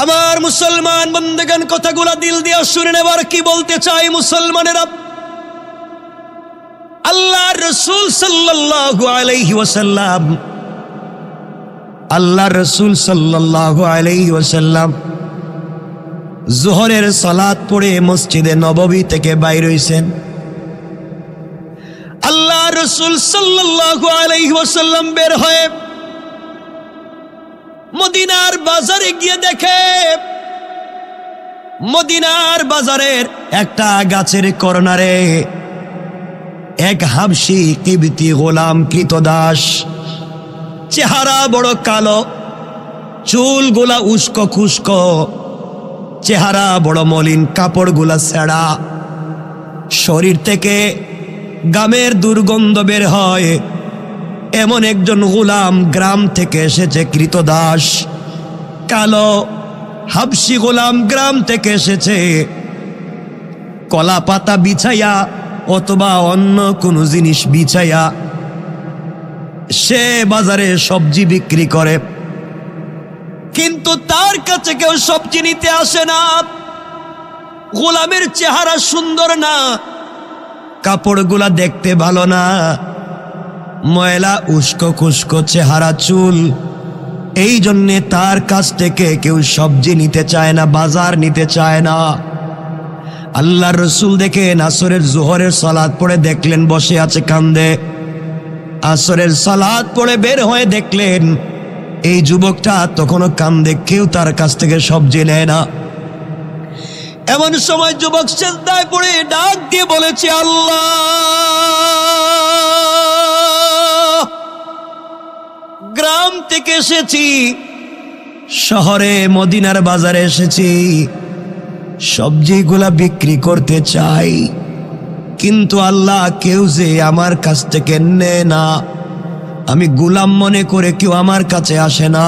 আমার মুসলমান বন্ধুগণ, কথাগুলো দিল দিয়ে শুনে নেবার কি বলতে চাই মুসলমানেরা। আল্লাহ রাসূল সাল্লাল্লাহু আলাইহি ওয়াসাল্লাম যোহরের সালাত পড়ে মসজিদে নববী থেকে বাইর হইছেন। আল্লাহ রাসূল সাল্লাল্লাহু আলাইহি ওয়াসাল্লাম বের হয়ে মদিনার বাজারে গিয়ে দেখে মদিনার বাজারের একটা গাছের কর্নারে এক হাবশী কিবতি গোলাম কৃতদাস, চেহারা বড় কালো, চুলগুলা উস্কো খুস্কো, চেহারা বড় মলিন, কাপড়গুলা ছেঁড়া, শরীর থেকে গামের দুর্গন্ধ বের হয়। এমন একজন গোলাম গ্রাম থেকে এসেছে, কৃতদাস, কালো হাবশী গোলাম গ্রাম থেকে এসেছে। কলা পাতা বিছাইয়া অথবা অন্য কোনো জিনিস বিছাইয়া সে বাজারে সবজি বিক্রি করে, কিন্তু তার কাছে কেউ সবজি নিতে আসে না। গোলামের চেহারা সুন্দর না, কাপড়গুলা দেখতে ভালো না, ময়লা উস্কো খুস্কো চেহারা, চুল, এই জন্যে তার কাছ থেকে কেউ সবজি নিতে চায় না, বাজার নিতে চায় না। আল্লাহর রাসূল দেখেন আসরের যোহরের সালাত পড়ে দেখলেন বসে আছে কান্দে। আসরের সালাত পড়ে বের হয়ে দেখলেন এই যুবকটা তখনও কান্দে, কেউ তার কাছ থেকে সবজি নেয় না। এমন সময় যুবক সিজদায় পড়ে ডাক দিয়ে বলেছে, আল্লাহ, গ্রাম থেকে এসেছি, শহরে মদিনার বাজারে এসেছি, সবজিগুলা বিক্রি করতে চাই, কিন্তু আল্লাহ কেউ যে আমার কাছ থেকে নেয় না। আমি গোলাম মনে করে কেউ আমার কাছে আসে না,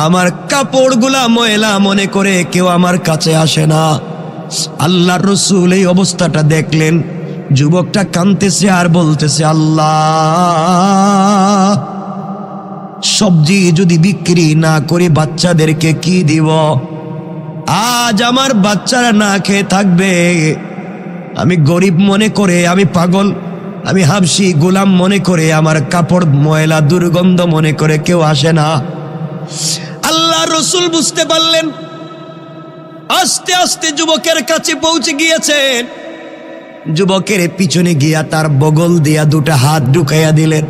আমার কাপড়গুলা ময়লা মনে করে কেউ আমার কাছে আসে না। আল্লাহর রাসূল এই অবস্থাটা দেখলেন, যুবকটা কাঁদতেছে আর বলতেছে, আল্লাহ, সবজি যদি বিক্রি না করি বাচ্চাদেরকে কি দিব? আজ আমার বাচ্চারা না খেয়ে থাকবে। আমি গরিব মনে করে, আমি পাগল, আমি হাবশী গোলাম মনে করে, আমার কাপড় ময়লা দুর্গন্ধ মনে করে কেউ আসে না। আল্লাহর রাসূল বুঝতে পারলেন, আস্তে আস্তে যুবকের কাছে পৌঁছে গিয়েছেন। যুবকের পিছনে গিয়া তার বগল দিয়া দুটা হাত ঢুকাইয়া দিলেন।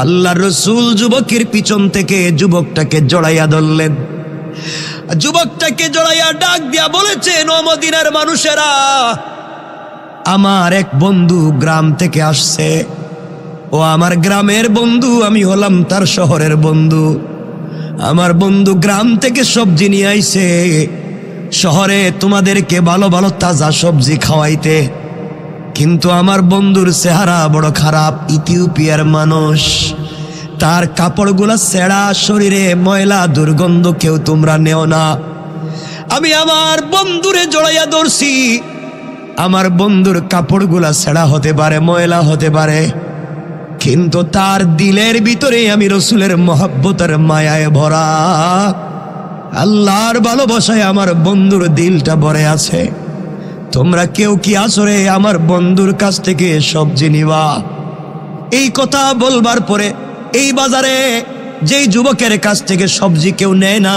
আল্লাহর রাসূল যুবকের পিছন থেকে যুবকটাকে জড়াইয়া ধরলেন। যুবকটাকে জড়াইয়া ডাক দিয়া বলেছেন, ও মদিনার মানুষেরা, আমার এক বন্ধু গ্রাম থেকে আসছে, ও আমার গ্রামের বন্ধু, আমি হলাম তার শহরের বন্ধু। আমার বন্ধু গ্রাম থেকে সবজি নিয়ে আইছে শহরে তোমাদেরকে ভালো ভালো তাজা সবজি খাওয়াইতে, কিন্তু আমার বন্ধুর চেহারা বড় খারাপ, ইথিওপিয়ার মানুষ, তার কাপড়গুলা ছেঁড়া, শরীরে ময়লা দুর্গন্ধ, কেউ তোমরা নেও না। আমি আমার বন্ধুরে জড়াইয়া ধরছি, আমার বন্ধুর কাপড়গুলা ছেঁড়া হতে পারে, ময়লা হতে পারে, কিন্তু তার দিলের ভিতরে আমি রাসূলের মহব্বতের মায়ায় ভরা, আল্লাহর ভালোবাসায় আমার বন্ধুর দিলটা ভরে আছে। তোমরা কেউ কি আসরে আমার বন্ধুর কাছ থেকে সবজি নিবা? এই কথা বলবার পরে এই বাজারে যেই যুবকের কাছ থেকে সবজি কেউ নেয় না,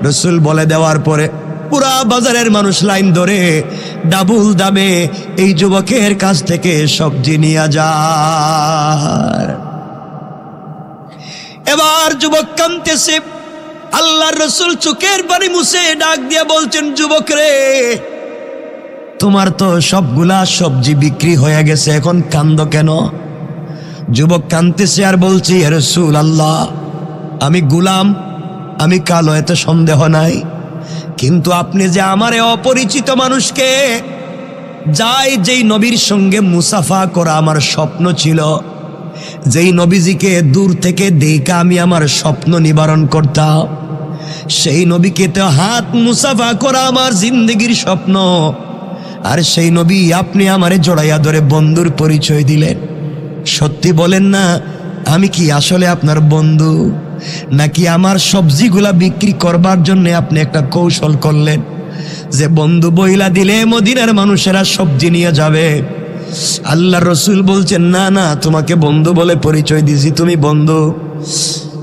রাসূল বলে দেওয়ার পরে পুরা বাজারের মানুষ লাইন ধরে ডাবল দামে এই যুবকের কাছ থেকে সবজি নিয়ে যায়। এবার যুবক কাঁদতেছে। আল্লাহর রাসূল চোখের পানি মুছে ডাক দিয়ে বলছেন, যুবক রে, তোমার তো সবগুলা সবজি বিক্রি হয়ে গেছে, এখন কান্দো কেন? যুবক কাঁদতেছে আর বলছে, ইয়া রাসূলুল্লাহ, আমি গোলাম, আমি কালো, এতে সন্দেহ নাই, কিন্তু আপনি যে আমারে অপরিচিত মানুষকে যাই, যেই নবীর সঙ্গে মুসাফা করা আমার স্বপ্ন ছিল, যেই নবীজিকে দূর থেকে দেখা আমি আমার স্বপ্ন নিবারণ করতাম, সেই নবীকে তো হাত মুসাফা করা আমার জিন্দগির স্বপ্ন, আর সেই নবী আপনি আমারে জড়াইয়া ধরে বন্ধুর পরিচয় দিলেন। সত্যি বলেন না, আমি কি আসলে আপনার বন্ধু? নাকি আমার সবজিগুলা বিক্রি করবার জন্য আপনি একটা কৌশল করলেন যে বন্ধু বইলা দিলে মদিনার মানুষেরা সবজি নিয়ে যাবে? আল্লাহর রাসূল বলছেন, না না, তোমাকে বন্ধু বলে পরিচয় দিয়েছি, তুমি বন্ধু।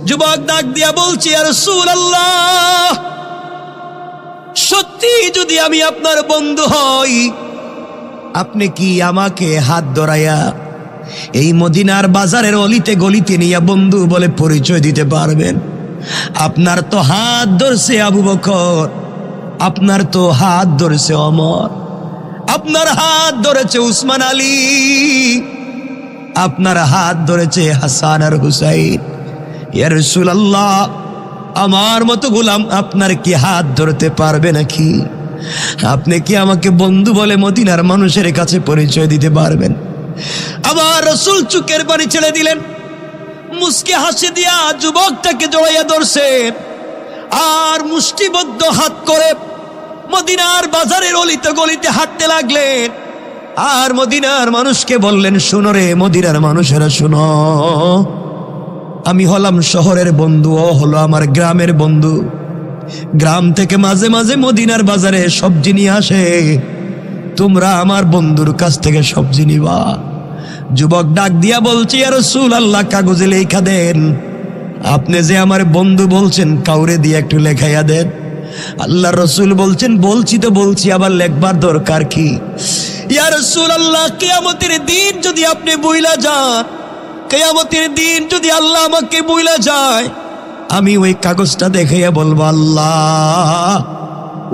যুবক ডাক দিয়া বলছি, ইয়া রাসূলুল্লাহ, সত্যি যদি আমি আপনার বন্ধু হই, আপনি কি আমাকে হাত ধরাইয়া এই মদিনার বাজারের অলিতে গলিতে নিয়ে বন্ধু বলে পরিচয় দিতে পারবেন? আপনার তো হাত ধরছে আবু বকর, আপনার তো হাত ধরেছে ওমর, আপনার হাত ধরেছে উসমান আলী, আপনার হাত ধরেছে হাসান আর হুসাইন। ইয়া রাসূলুল্লাহ, আমার মতো গোলাম আপনার কি হাত ধরতে পারবে নাকি? আপনি কি আমাকে বন্ধু বলে মদিনার মানুষের কাছে পরিচয় দিতে পারবেন? আমার রাসূল চোখের পানি ছেড়ে দিলেন, মুস্কি হাসি দিয়া যুবকটাকে জড়াইয়া ধরছেন, আর মুষ্টিবদ্ধ হাত করে মদিনার বাজারের অলিতে গলিতে হাঁটতে লাগলেন। আর মদিনার মানুষকে বললেন, শোনো রে মদিনার মানুষেরা, শোনো, আমি হলাম শহরের বন্ধু, ও হলো আমার গ্রামের বন্ধু। গ্রাম থেকে মাঝে মাঝে মদিনার বাজারে সবজি নিয়ে আসে, তোমরা আমার বন্ধুর কাছ থেকে সবজি নিবা। যুবক ডাক দিয়া বলছে, ইয়া রাসূলুল্লাহ, কাগজে লেখা দেন, আপনি যে আমার বন্ধু বলছেন কাউরে দিয়ে একটু লেখাইয়া দেন। আল্লাহর রাসূল বলছেন, বলছি তো বলছি, আবার লেখবার দরকার কি? ইয়া রাসূলুল্লাহ, কিয়ামতের দিন যদি আপনি বইলা যান, কিয়ামতের দিন যদি আল্লাহ আমাকে বইলা যায়, আমি ওই কাগজটা দেখাইয়া বলবো, আল্লাহ,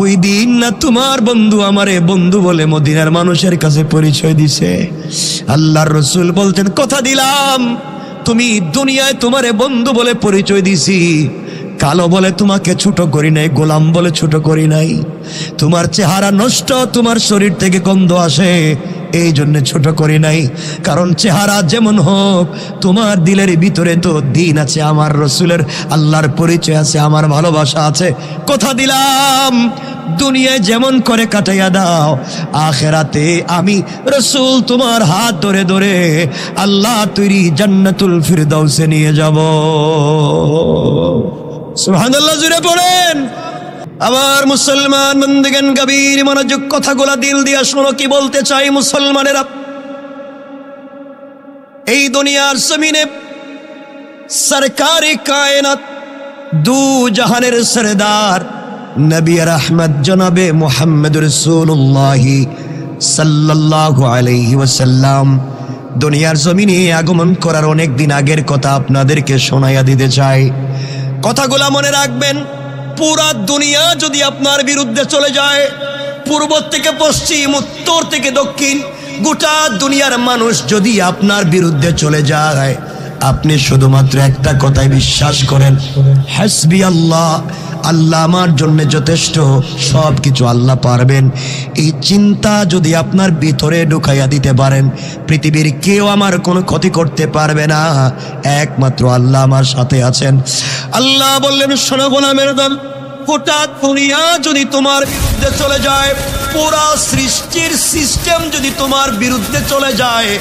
ওই দিন না তোমার বন্ধু আমারে বন্ধু বলে মদিনার মানুষের কাছে পরিচয় দিছে। আল্লাহর রাসূল বলতেন, কথা দিলাম, তুমি দুনিয়ায় তোমারে বন্ধু বলে পরিচয় দিছি, কালো বলে তোমাকে ছোট করি নাই, গোলাম বলে ছোট করি নাই। তোমার চেহারা নষ্ট, তোমার শরীর থেকে গন্ধ আসে, এই জন্য ছোট করি নাই। কারণ চেহারা যেমন হোক, তোমার দিলের ভিতরে তো দিন আছে, আমার রাসূলের আল্লাহর পরিচয় আছে, আমার ভালোবাসা আছে। কথা দিলাম, দুনিয়ায় যেমন করে কাটাইয়া দাও, আখেরাতে আমি রাসূল তোমার হাত ধরে ধরে আল্লাহ তৈরি জান্নাতুল ফিরদাউসে নিয়ে যাব। সুবহানাল্লাহ, জুড়ে পড়েন। আমার মুসলমান বন্ধুগণ, গভীর মনোযোগ, কথাগুলা দিল দিয়া শোনো, কি বলতে চাই মুসলমানেরা। এই দুনিয়ার জমিনে সরকারে কায়নাত, দু জাহানের সরদার নবী রহমত জনাবে মুহাম্মদ রাসূলুল্লাহ সাল্লাল্লাহু আলাইহি ওয়াসাল্লাম দুনিয়ার জমিনে আগমন করার অনেক দিন আগের কথা আপনাদেরকে শোনাইয়া দিতে চাই। কথাগুলা মনে রাখবেন। পুরা দুনিয়া যদি আপনার বিরুদ্ধে চলে যায়, পূর্ব থেকে পশ্চিম, উত্তর থেকে দক্ষিণ, গোটা দুনিয়ার মানুষ যদি আপনার বিরুদ্ধে চলে যায়, আপনি শুধুমাত্র একটা কথাই বিশ্বাস করেন, হাসবি আল্লাহ, আল্লাহ আমার জন্য যথেষ্ট, সব কিছু আল্লাহ পারবেন। এই চিন্তা যদি আপনার ভিতরে ঢুকাইয়া দিতে পারেন, পৃথিবীর কেউ আমার কোনো ক্ষতি করতে পারবে না, একমাত্র আল্লাহ আমার সাথে আছেন। আল্লাহ বললেন, শোনো গোলামের দল, গোটা দুনিয়া যদি তোমার বিরুদ্ধে চলে যায়, পুরা সৃষ্টির সিস্টেম যদি তোমার বিরুদ্ধে চলে যায়,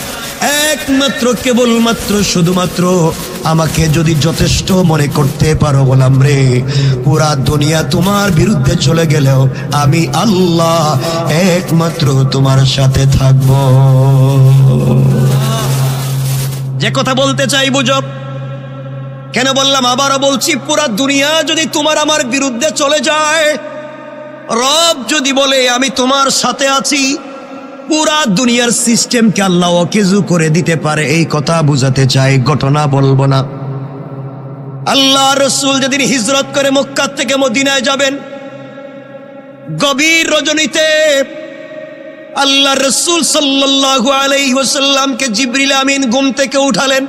একমাত্র কেবলমাত্র শুধুমাত্র আমাকে যদি যথেষ্ট মনে করতে পারো গোলাম রে, পুরা দুনিয়া তোমার বিরুদ্ধে চলে গেলেও আমি আল্লাহ একমাত্র তোমার সাথে থাকব। যে কথা বলতে চাই বুঝো। কেন বললাম? আবারও বলছি, পুরা দুনিয়া যদি তোমার আমার বিরুদ্ধে চলে যায়, রব যদি বলে আমি তোমার সাথে আছি, পুরা দুনিয়ার সিস্টেমকে আল্লাহ অকেজু করে দিতে পারে, এই কথা বুঝাতে চাই, ঘটনা বলবো না। আল্লাহ রাসূল যেদিন হিজরত করে মক্কা থেকে মদিনায় যাবেন, গভীর রজনীতে আল্লাহ রাসূল সাল্লাল্লাহু আলাইহি ওয়াসাল্লামকে জিবরিল আমিন ঘুম থেকে উঠালেন।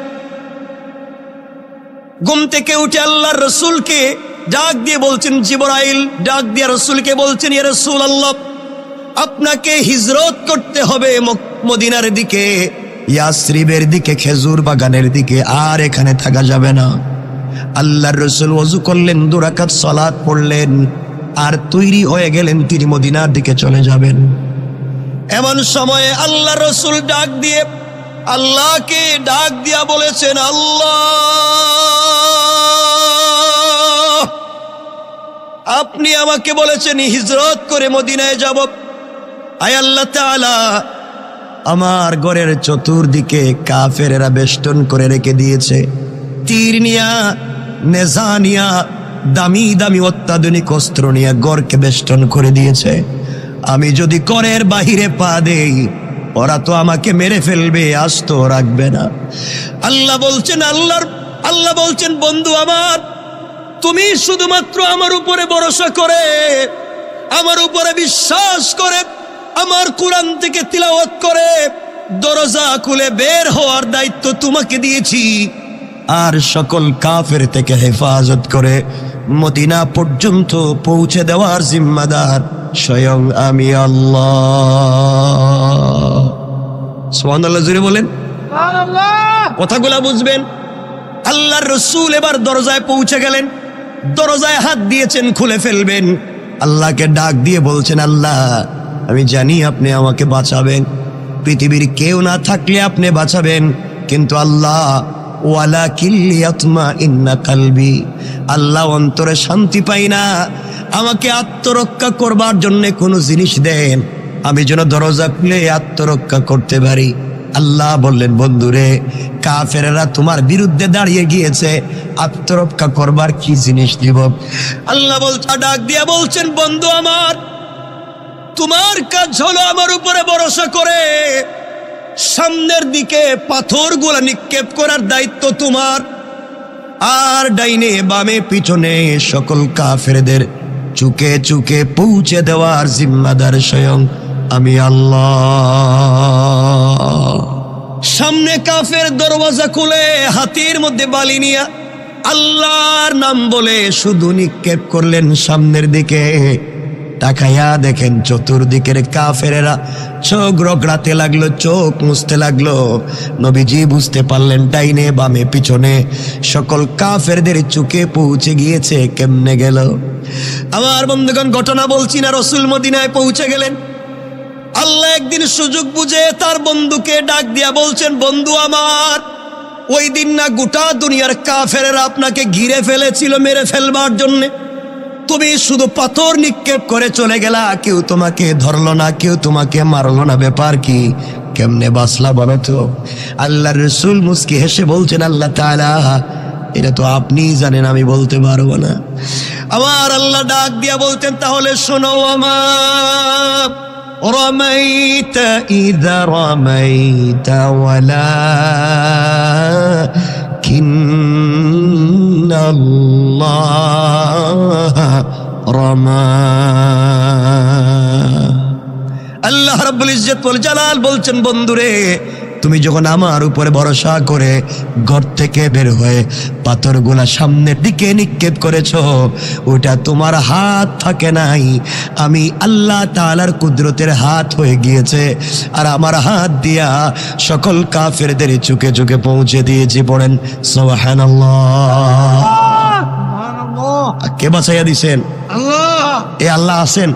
ঘুম থেকে উঠে আল্লাহর রাসূলকে ডাক দিয়ে বলছেন, জিবরাইল ডাক দিয়ে রাসূলকে বলছেন, ইয়া রাসূলুল্লাহ, আপনাকে হিজরত করতে হবে মদিনার দিকে, ইয়াসরিবের দিকে, খেজুর বাগানের দিকে, আর এখানে থাকা যাবে না। আল্লাহর রাসূল ওযু করলেন, 2 রাকাত সালাত পড়লেন, আর তৈরি হয়ে গেলেন, তিনি মদিনার দিকে চলে যাবেন। এমন সময়ে আল্লাহর রাসূল ডাক দিয়ে আল্লাহকে ডাক দিয়া বলেছেন, আল্লাহ আপনি আমাকে বলেছেন হিজরত করে মদিনায় যাব। আয় আল্লাহ তাআলা, আমার ঘরের চতুর্দিকে কাফেরেরা বেষ্টন করে রেখে দিয়েছে। তীর নিয়া, নেজা নিয়া, দামি দামি অত্যাধুনিক অস্ত্র নিয়ে গড়কে বেষ্টন করে দিয়েছে। আমি যদি ঘরের বাহিরে পা দেই, ওরা তো আমাকে মেরে ফেলবে, আস্ত রাখবে না। আল্লাহ বলছেন বন্ধু আমার, তুমি শুধুমাত্র আমার উপরে ভরসা করে, আমার উপরে বিশ্বাস করে, আমার কোরআন থেকে তিলাওয়াত করে দরজা খুলে বের হওয়ার দায়িত্ব তোমাকে দিয়েছি। আর সকল কাফের থেকে হেফাজত করে মদিনা পর্যন্ত পৌঁছে দেওয়ার জিম্মাদার স্বয়ং আমি আল্লাহ। সুবহানাল্লাহ জোরে বলেন। কথাগুলা বুঝবেন। আল্লাহর রাসূল এবার দরজায় পৌঁছে গেলেন, দরজায় হাত দিয়েছেন, খুলে ফেলবেন। আল্লাহকে ডাক দিয়ে বলছেন, আল্লাহ আমি জানি আপনি আমাকে বাঁচাবেন, পৃথিবীর কেউ না থাকলে আপনি বাঁচাবেন, কিন্তু আল্লাহ ওয়ালাকিন লিয়াতমাইন্না কলবি, আল্লাহ অন্তরে শান্তি পাই না, আমাকে আত্মরক্ষা করবার জন্য কোনো জিনিস দেন, আমি যেন দরজা খুলে আত্মরক্ষা করতে পারি। আল্লাহ বললেন, বন্ধুরে, কাফেররা তোমার বিরুদ্ধে দাঁড়িয়ে গিয়েছে, আত্মরক্ষা করবার কি জিনিস দিব? আল্লাহ ডাক দিয়া বলছেন, বন্ধু আমার, তোমার কাজ হলো আমার উপরে ভরসা করে সামনের দিকে পাথরগুলা নিক্ষেপ করার দায়িত্ব তোমার, আর ডাইনে বামে পিছনে সকল কাফেরদের চুকে চুকে পৌঁছে দেওয়ার জিম্মাদার স্বয়ং আমি আল্লাহ। সামনে কাফের দরওয়াজা খুলে হাতের মধ্যে বালি নিয়া আল্লাহর নাম বলে শুধু নিক্ষেপ করলেন সামনের দিকে। তাকাইয়া দেখেন চতুর্দিকের কাফেরেরা চোখ রগড়াতে লাগলো, চোখ মুছতে লাগলো। নবীজি বুঝতে পারলেন ডাইনে বামে পিছনে সকল কাফেরদের চুকে পৌঁছে গিয়েছে। কেমনে গেল? আমার বন্ধুগণ, ঘটনা বলছি না, রাসূল মদিনায় পৌঁছে গেলেন। আল্লাহ একদিন সুযোগ বুঝে তার বন্ধুকে ডাক দিয়া বলছেন, বন্ধু আমার, ওই দিন না গোটা দুনিয়ার কাফেরেরা আপনাকে ঘিরে ফেলেছিল মেরে ফেলবার জন্যে, তুমি শুধু পাথর নিক্ষেপ করে চলে গেলা, কেউ তোমাকে ধরলো না, কেউ তোমাকে মারলো না, ব্যাপার কি? কেমনে বাঁচলা বলো তো? আল্লাহর রাসূল মুস্কি হেসে বলছেন, আল্লাহ তাআলা এটা তো আপনিই জানেন, আমি বলতে পারবো না। আমার আল্লাহ ডাক দিয়া বলতেন, তাহলে শোনো আমার, رميت إذا رميت ولكن الله رمى। আল্লাহ রাব্বুল ইজ্জত ওয়াল জালাল বলছেন, বন্ধুরে, তুমি যখন আমার উপরে ভরসা করে ঘর থেকে বের হয়ে পাথরগুলা সামনের দিকে নিক্ষেপ করেছো, ওটা তোমার হাত থাকে নাই, আমি আল্লাহ তাআলার কুদরতের হাত হয়ে গিয়েছে। আর আমার হাত দিয়া সকল কাফেরদের চুকে চুকে পৌঁছে দিয়েছি। পড়েন সুবহানাল্লাহ। কে বাঁচাইয়া দিছেন? আল্লাহ। এ আল্লাহ আছেন,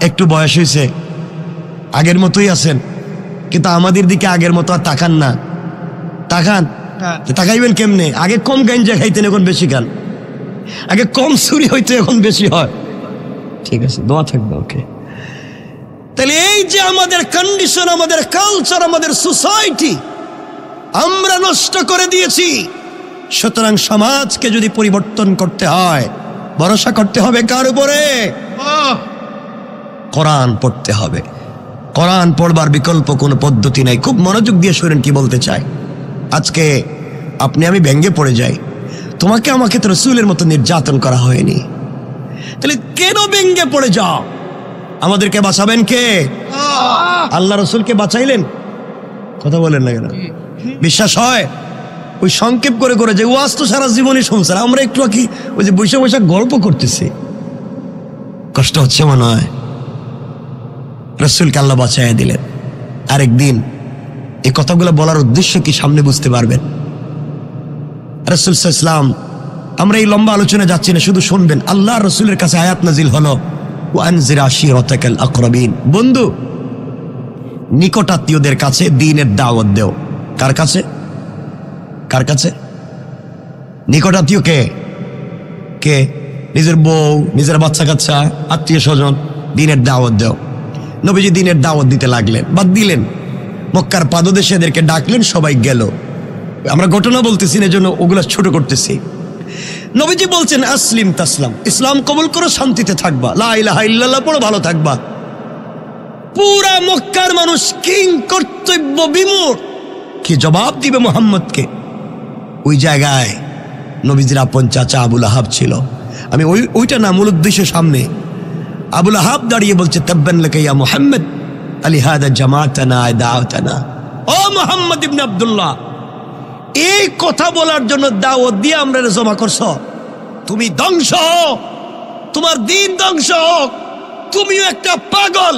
একটু বয়স হয়েছে, আগের মতোই আছেন, কিন্তু আমাদের দিকে আগের মতো আর তাকান না। তাকান, তাকাইবেন কেমনে? আগে কম গাঞ্জা খাইতেন, এখন বেশি খান। আগে কম চুরি হইতো, এখন বেশি হয়। ঠিক আছে, দোয়া থাকবে। ওকে, তাহলে এই যে আমাদের কন্ডিশন, আমাদের কালচার, আমাদের সোসাইটি আমরা নষ্ট করে দিয়েছি। সুতরাং সমাজকে যদি পরিবর্তন করতে হয়, ভরসা করতে হবে কার উপরে? কোরআন পড়তে হবে। কোরআন পড়বার বিকল্প কোনো পদ্ধতি নাই। খুব মনোযোগ দিয়ে শুনেন কি বলতে চাই। আজকে আপনি আমি ব্যঙ্গে পড়ে যাই, তোমাকে আমাকে তো রাসূলের মতো নির্যাতন করা হয়নি, তাহলে কেন ব্যঙ্গে পড়ে যাও? আমাদেরকে বাঁচাবেন কে? আল্লাহ রাসূলকে বাঁচাইলেন। কথা বলেন না কেন? বিশ্বাস হয়? ওই সংক্ষেপ করে করে যে ওয়াজ তো সারা জীবনই শুনছেন, আমরা একটু কি ওই যে বৈশাখ বৈশাখ গল্প করতেছি, কষ্ট হচ্ছে মনে হয়। রাসূলকে আল্লাহ বাঁচাইয়া দিলেন। আরেকদিন এই কথাগুলো বলার উদ্দেশ্য কি সামনে বুঝতে পারবেন। রাসূল সাল্লাল্লাহু আলাইহি ওয়াসাল্লাম, আমরা এই লম্বা আলোচনা যাচ্ছি না, শুধু শুনবেন। আল্লাহ রাসূলের কাছে আয়াত নাজিল হলো, ওয়া আনজির আশিরাতাকাল আকরাবিন, বন্ধু নিকটাত্মীয়দের কাছে দ্বীনের দাওয়াত দেও। কার কাছে? কার কাছে? নিকটাত্মীয় কে? কে? নিজের বউ, নিজের বাচ্চা কাচ্চা, আত্মীয় স্বজন দিনের দাওয়াত দাও। নবীজি দিনের দাওয়াত দিতে লাগলেন, বাদ দিলেন। মক্কার পাদদেশে এদেরকে ডাকলেন, সবাই গেল। আমরা ঘটনা বলতেছি না, জন্য ওগুলা ছোট করতেছি। নবীজি বলছেন আসলিম তাসলাম, ইসলাম কবুল করো, শান্তিতে থাকবা, লা ইলাহা ইল্লাল্লাহ পড়ো, ভালো থাকবা। পুরা মক্কার মানুষ কিং কর্তব্য বিমূঢ়, কি জবাব দিবে মুহাম্মদকে? ওই জায়গায় নবীজির আপন চাচা আবুল আহাব ছিল। আমি ওইটা না, মূল উদ্দেশ্য সামনে। আবুল আহাব দাঁড়িয়ে বলছে তাব্বান লাকা ইয়া মুহাম্মদ আলিহাদা জামাতানা দাওয়াতানা। ও মুহাম্মদ ইবনে আব্দুল্লাহ, এই কথা বলার জন্য দাওয়াত দিয়ে আমরা জমা করছ? তুমি ধ্বংস, তোমার দিন ধ্বংস হোক। তুমিও একটা পাগল,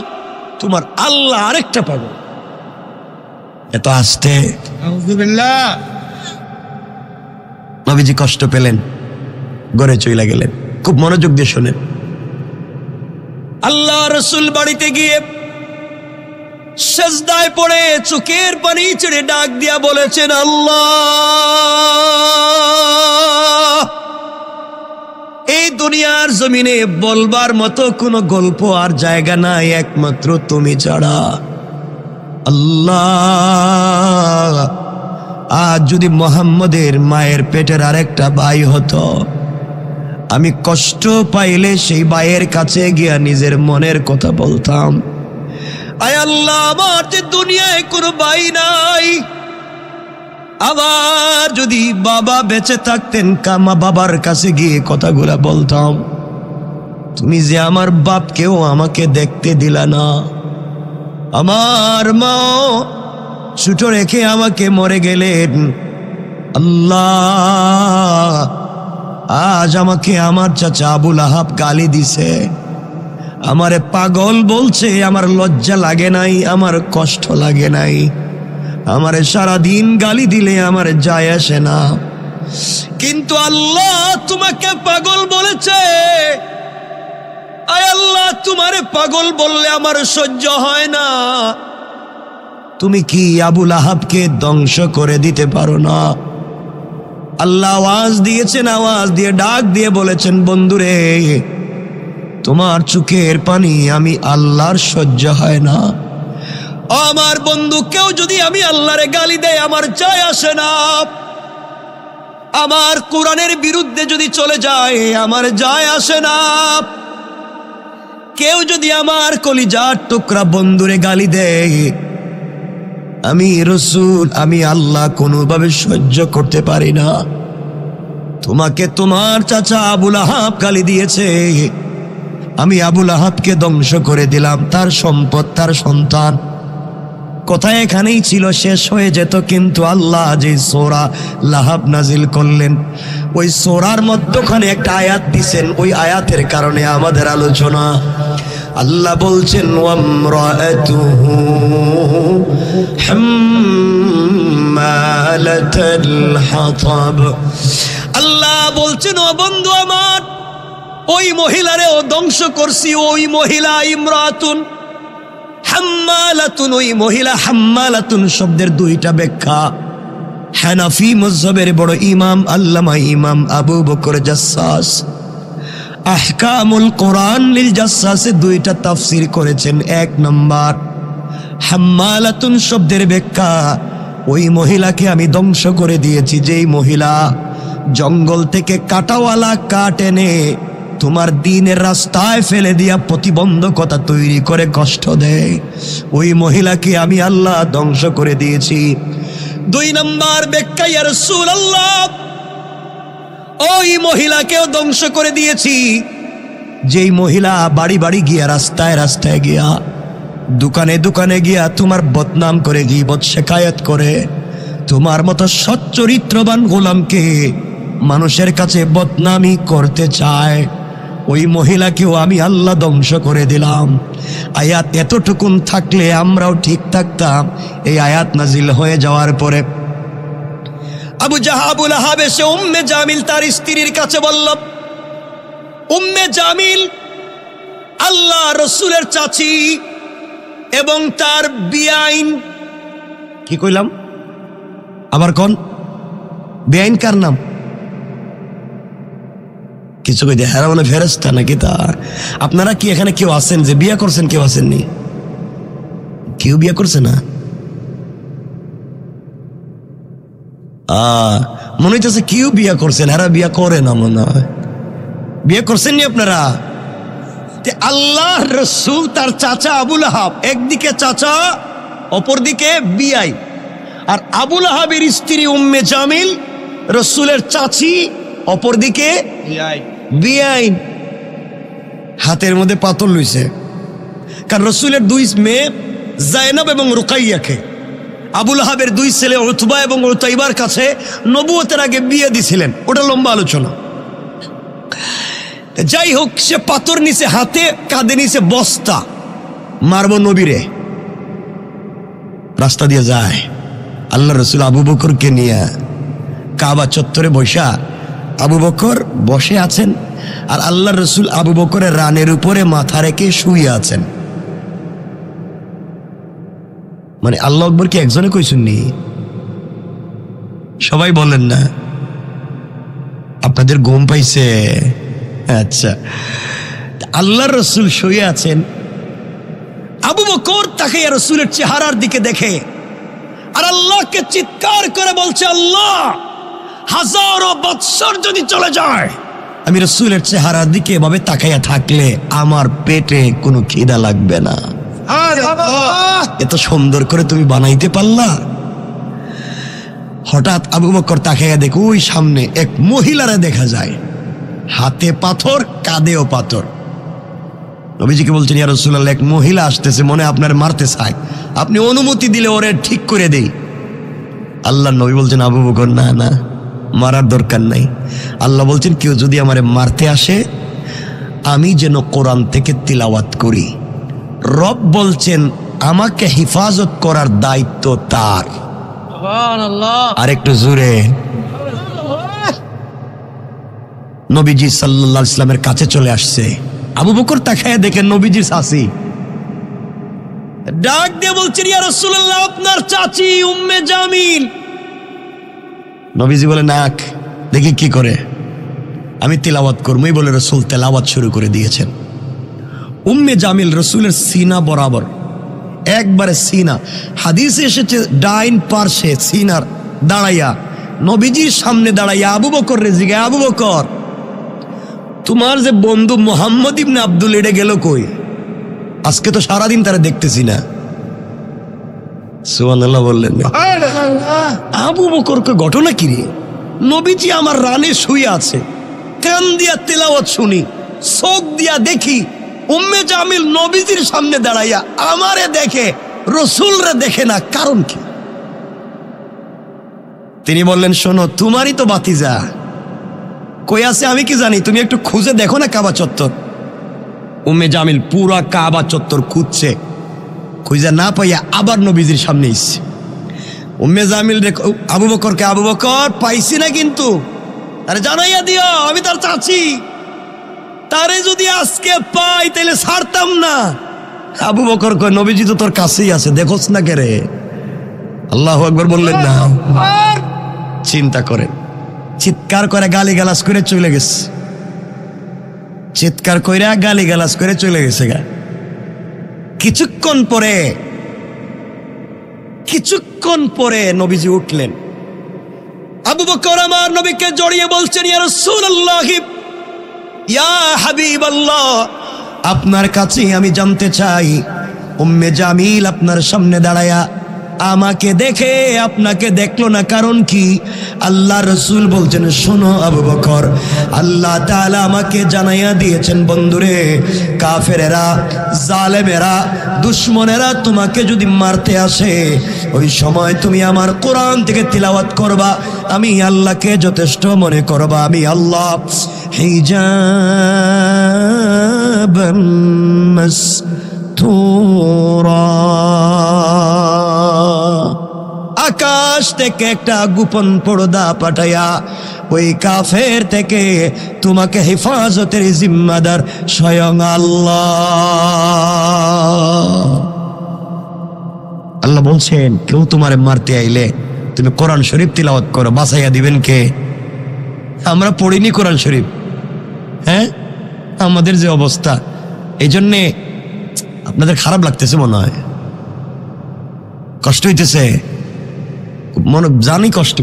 তোমার আল্লাহ আরেকটা পাগল। এত আসতে আউযুবিল্লাহ। নবীজি কষ্ট পেলেন, ঘরে চলে গেলেন। খুব মনোযোগ দিয়ে শোনেন। আল্লাহ রাসূল বাড়িতে গিয়ে সেজদায় পড়ে চোখের পানি ছেড়ে ডাক দিয়া বলেছেন, আল্লাহ, এই দুনিয়ার জমিনে বলবার মতো কোনো গল্প আর জায়গা নাই একমাত্র তুমি ছাড়া। আল্লাহ, আজ যদি মুহাম্মদের মায়ের পেটের আরেকটা ভাই হতো, আমি কষ্ট পাইলে সেই ভাইয়ের কাছে গিয়া নিজের মনের কথা বলতাম। আয় আল্লাহ, আমার যে দুনিয়ায় কোনো ভাই নাই, আবার যদি বাবা বেঁচে থাকতেন, কামা বাবার কাছে গিয়ে কথাগুলা বলতাম। তুমি যে আমার বাপকেও আমাকে দেখতে দিলা না, আমার মা ছোট রেখে আমাকে মরে গেলেন। আল্লাহ, আজ আমাকে আমার চাচা আবুল আহাব গালি দিছে, আমারে পাগল বলছে, আমার লজ্জা লাগে নাই, আমার কষ্ট লাগে নাই। আমারে সারাদিন গালি দিলে আমার যায় আসে না, কিন্তু আল্লাহ তোমাকে পাগল বলেছে। আয় আল্লাহ, তোমারে পাগল বললে আমার সহ্য হয় না। তুমি কি আবুল আহাবকে ধ্বংস করে দিতে পারো না? আল্লাহ আওয়াজ দিয়েছেন, আওয়াজ দিয়ে ডাক দিয়ে বলেছেন, বন্ধুরে, তোমার চোখের পানি আমি আল্লাহর সহ্য হয় না। আমার বন্ধু, কেউ যদি আমি আল্লাহরে গালি দেয় আমার যায় আসে না। আমার কোরআনের বিরুদ্ধে যদি চলে যায় আমার যায় আসে না। কেউ যদি আমার কলিজার টুকরা বন্ধুরে গালি দেয়, আমি রাসূল, আমি আল্লাহ কোনোভাবে সহ্য করতে পারি না। তোমাকে তোমার চাচা আবুল আহাব গালি দিয়েছে, আমি আবুল আহাবকে ধ্বংস করে দিলাম, তার সম্পদ, তার সন্তান। কথা এখানেই ছিল, শেষ হয়ে যেত, কিন্তু আল্লাহ যে সূরা লাহাব নাজিল করলেন, ওই সূরার মধ্যখানে একটা আয়াত দিছেন। ওই আয়াতের কারণে আমাদের আলোচনা। আল্লাহ বলছেন, ওয়ামরাআতুহু হাম্মালাতাল হাতাব। আল্লাহ বলছেন, ও বন্ধু আমার, ওই মহিলারেও ধ্বংস করছি। ওই মহিলা ইমরাতুন হাম্মালাতুন, ওই মহিলা হাম্মালাতুন শব্দের দুইটা ব্যাখ্যা। হানাফি মাযহাবের বড় ইমাম আল্লামা ইমাম আবু বকর জাসসাস আহকামুল কোরআন লিল জাসসাসে দুইটা তাফসীর করেছেন। এক নম্বর, হাম্মালাতুন শব্দের ব্যাখ্যা, ওই মহিলাকে আমি ধ্বংস করে দিয়েছি, যেই মহিলা জঙ্গল থেকে কাটাওয়ালা কাঠ এনে তোমার দ্বীনের রাস্তায় ফেলে দিয়া প্রতিবন্ধকতা তৈরি করে কষ্ট দেয়, ওই মহিলাকে আমি আল্লাহ ধ্বংস করে দিয়েছি। দুই নম্বর ব্যাখ্যা, ইয়া রাসূলুল্লাহ, ওই মহিলাকেও ধ্বংস করে দিয়েছি, যেই মহিলা বাড়ি বাড়ি গিয়া, রাস্তায় রাস্তায় গিয়া, দোকানে দোকানে গিয়া তোমার বদনাম করে, গীবত শেখায়ত করে, তোমার মতো সচ্চরিত্রবান গোলামকে মানুষের কাছে বদনামি করতে চায়, ওই মহিলাকেও আমি আল্লাহ ধ্বংস করে দিলাম। আয়াত এতটুকুন থাকলে আমরাও ঠিক থাকতাম। এই আয়াত নাজিল হয়ে যাওয়ার পরে আবুল আহাব এসে উম্মে জামিল তার স্ত্রীর কাছে বলল, উম্মে জামিল আল্লাহ রসুলের চাচি এবং তার বিআইন। কি কইলাম আবার কোন বেআইন? কার নাম? কিছু কই দিয়ে হ্যাঁ মানে ফেরেশতা নাকি? তা আপনারা কি এখানে কেউ আছেন যে বিয়ে করছেন? কেউ আসেননি? কেউ বিয়ে করছে না? মনে হইতেছে কেউ বিয়ে করছেন, হ্যাঁ বিয়ে করে না মনে হয়। বিয়ে করছেননি আপনারা? আল্লাহ রসুল তার চাচা আবুল আহাব, একদিকে চাচা অপরদিকে বিয়াই, আর আবুল আহাবের স্ত্রী উম্মে জামিল রসুলের চাচি, অপরদিকে বিয়াই। হাতের মধ্যে পাথর লইছে, কারণ রসুলের দুই মেয়ে জায়নাব এবং রুকাইয়াকে আবুল আহাবের দুই ছেলে উতবা এবং উতাইবার কাছে নবুয়তের আগে বিয়ে দিছিলেন। ওটা লম্বা আলোচনা। যাই হোক, সে পাথর নিচে হাতে, কাঁধে নিচে বস্তা, মারব নবীরে। রাস্তা দিয়ে যায়, আল্লাহ রসুল আবু বকরকে নিয়ে কাবা চত্বরে বসা। আবু বকর বসে আছেন, আর আল্লাহ রসুল আবু বকরের রানের উপরে মাথা রেখে শুয়ে আছেন। মানে আল্লাহ আকবর কি একজনে কইসুননি? সবাই বলেন না, আপনাদের ঘুম পাইছে? আচ্ছা, আল্লাহ রসুল শুয়ে আছেন, আবু বকর তাকে রসুলের চেহারার দিকে দেখে আর আল্লাহকে চিৎকার করে বলছে, আল্লাহ, হাজারো বৎসর যদি চলে যায় আমি রসুলের চেহারার দিকে এভাবে তাকাইয়া থাকলে আমার পেটে কোনো খিদা লাগবে না। এত সুন্দর করে তুমি বানাইতে পারলা। হঠাৎ আবু বকর তাকাইয়া দেখো, ওই সামনে এক মহিলারে দেখা যায়, হাতে পাথর, কাঁধেও পাথর। নবীজিকে বলছেন, ইয়া রাসূলুল্লাহ, এক মহিলা আসতেছে, মনে আপনার মারতে চায়, আপনি অনুমতি দিলে ওরে ঠিক করে দেই। আল্লাহ নবী বলছেন, আবু বকর, না না, মারার দরকার নাই। আল্লাহ বলছেন, কেউ যদি আমারে মারতে আসে আমি যেন কোরআন থেকে তিলাওয়াত করি। রব বলছেন আমাকে হিফাজত করার দায়িত্ব তার। আর একটু জোরে। নবীজি সাল্লাল্লাহু আলাইহি ওয়াসাল্লামের কাছে চলে আসছে। আবু বকর তাকায় দেখেন নবীজির চাচি, ডাক দিয়ে বলছেন, ইয়া রাসূলুল্লাহ, আপনার চাচি উম্মে জামিল। নবীজি বলে, নাক দেখি কি করে, আমি তিলাওয়াত করবই বলে রাসূল তেলাওয়াত শুরু করে দিয়েছেন। উম্মে জামিল রসুলের সিনা বরাবর, একবারে সিনা। হাদিসে এসেছে ডাইন পার্শ্বে সিনার দাঁড়াইয়া, নবীজির সামনে দাঁড়াইয়া আবু বকর রে জিজ্ঞাসা, আবু বকর, তোমার যে বন্ধু মোহাম্মদ ইবনে আব্দুল এডে গেল কই? আজকে তো সারাদিন তারা দেখতেছি না। সুবহানাল্লাহ বললেন। আবু বকরকে ঘটনা কি রে? নবীজি আমার রানে শুয়ে আছে, কান দিয়া তেলাওয়াত শুনি, চোখ দিয়া দেখি উম্মে জামিল নবীজির সামনে দাঁড়াইয়া আমারে দেখে, রসুলরে দেখে না, কারণ কি? তিনি বললেন, শোনো, তোমারই তো ভাতিজা কই আছে আমি কি জানি, তুমি একটু খুঁজে দেখো না কাবা চত্বর। উম্মে জামিল পুরা কাবা চত্বর খুঁজছে, খুঁজে না পাইয়া আবার নবীজির সামনে এসছে। উম্মে জামিল আবু বকরকে, আবু বকর, পাইছি না কিন্তু, আরে জানাইয়া দিও আমি তার চাচি, তারে যদি আজকে পাই তাহলে ছাড়তাম না। আবু বকর কয়, নবীজি তো তোর কাছেই আছে, দেখোস না কে রে? আল্লাহু আকবার বললেন না? চিন্তা করে, চিৎকার করে গালিগালাজ করে চলে গেছে, চিৎকার কইরা গালিগালাজ করে চলে গেছে গা। কিছুক্ষণ পরে নবীজি উঠলেন। আবু বকর আমার নবীকে জড়িয়ে বলছেন, ইয়া রাসূলুল্লাহ, ইয়া হাবিবাল্লাহ, আপনার কাছে আমি জানতে চাই, উম্মে জামিল আপনার সামনে দাঁড়ায়া আমাকে দেখে আপনাকে দেখলো না, কারণ কি? আল্লাহ রসুল বলছেন, শোনো আবু বকর, আল্লাহ তাআলা আমাকে জানাইয়া দিয়েছেন, বন্ধুরে, কাফেরেরা, জালেমেরা, দুশমনেরা তোমাকে যদি মারতে আসে, ওই সময় তুমি আমার কোরআন থেকে তিলাওয়াত করবা, আমি আল্লাহকে যথেষ্ট মনে করবা। আমি আল্লাহ হিজাবান মাসতুরা, আকাশ থেকে একটা গোপন পর্দা পাঠাইয়া ওই কাফের থেকে তোমাকে হেফাজতের জিম্মাদার স্বয়ং আল্লাহ। আল্লাহ বলছেন, কেউ তোমারে মারতে আইলে তুমি কোরআন শরীফ তিলাওয়াত করো, বাঁচাইয়া দিবেন কে? আমরা পড়িনি কোরআন শরীফ, হ্যাঁ, আমাদের যে অবস্থা, এই জন্যে আপনাদের খারাপ লাগতেছে মনে হয়, কষ্ট হইতেছে মনে, জানি কষ্ট,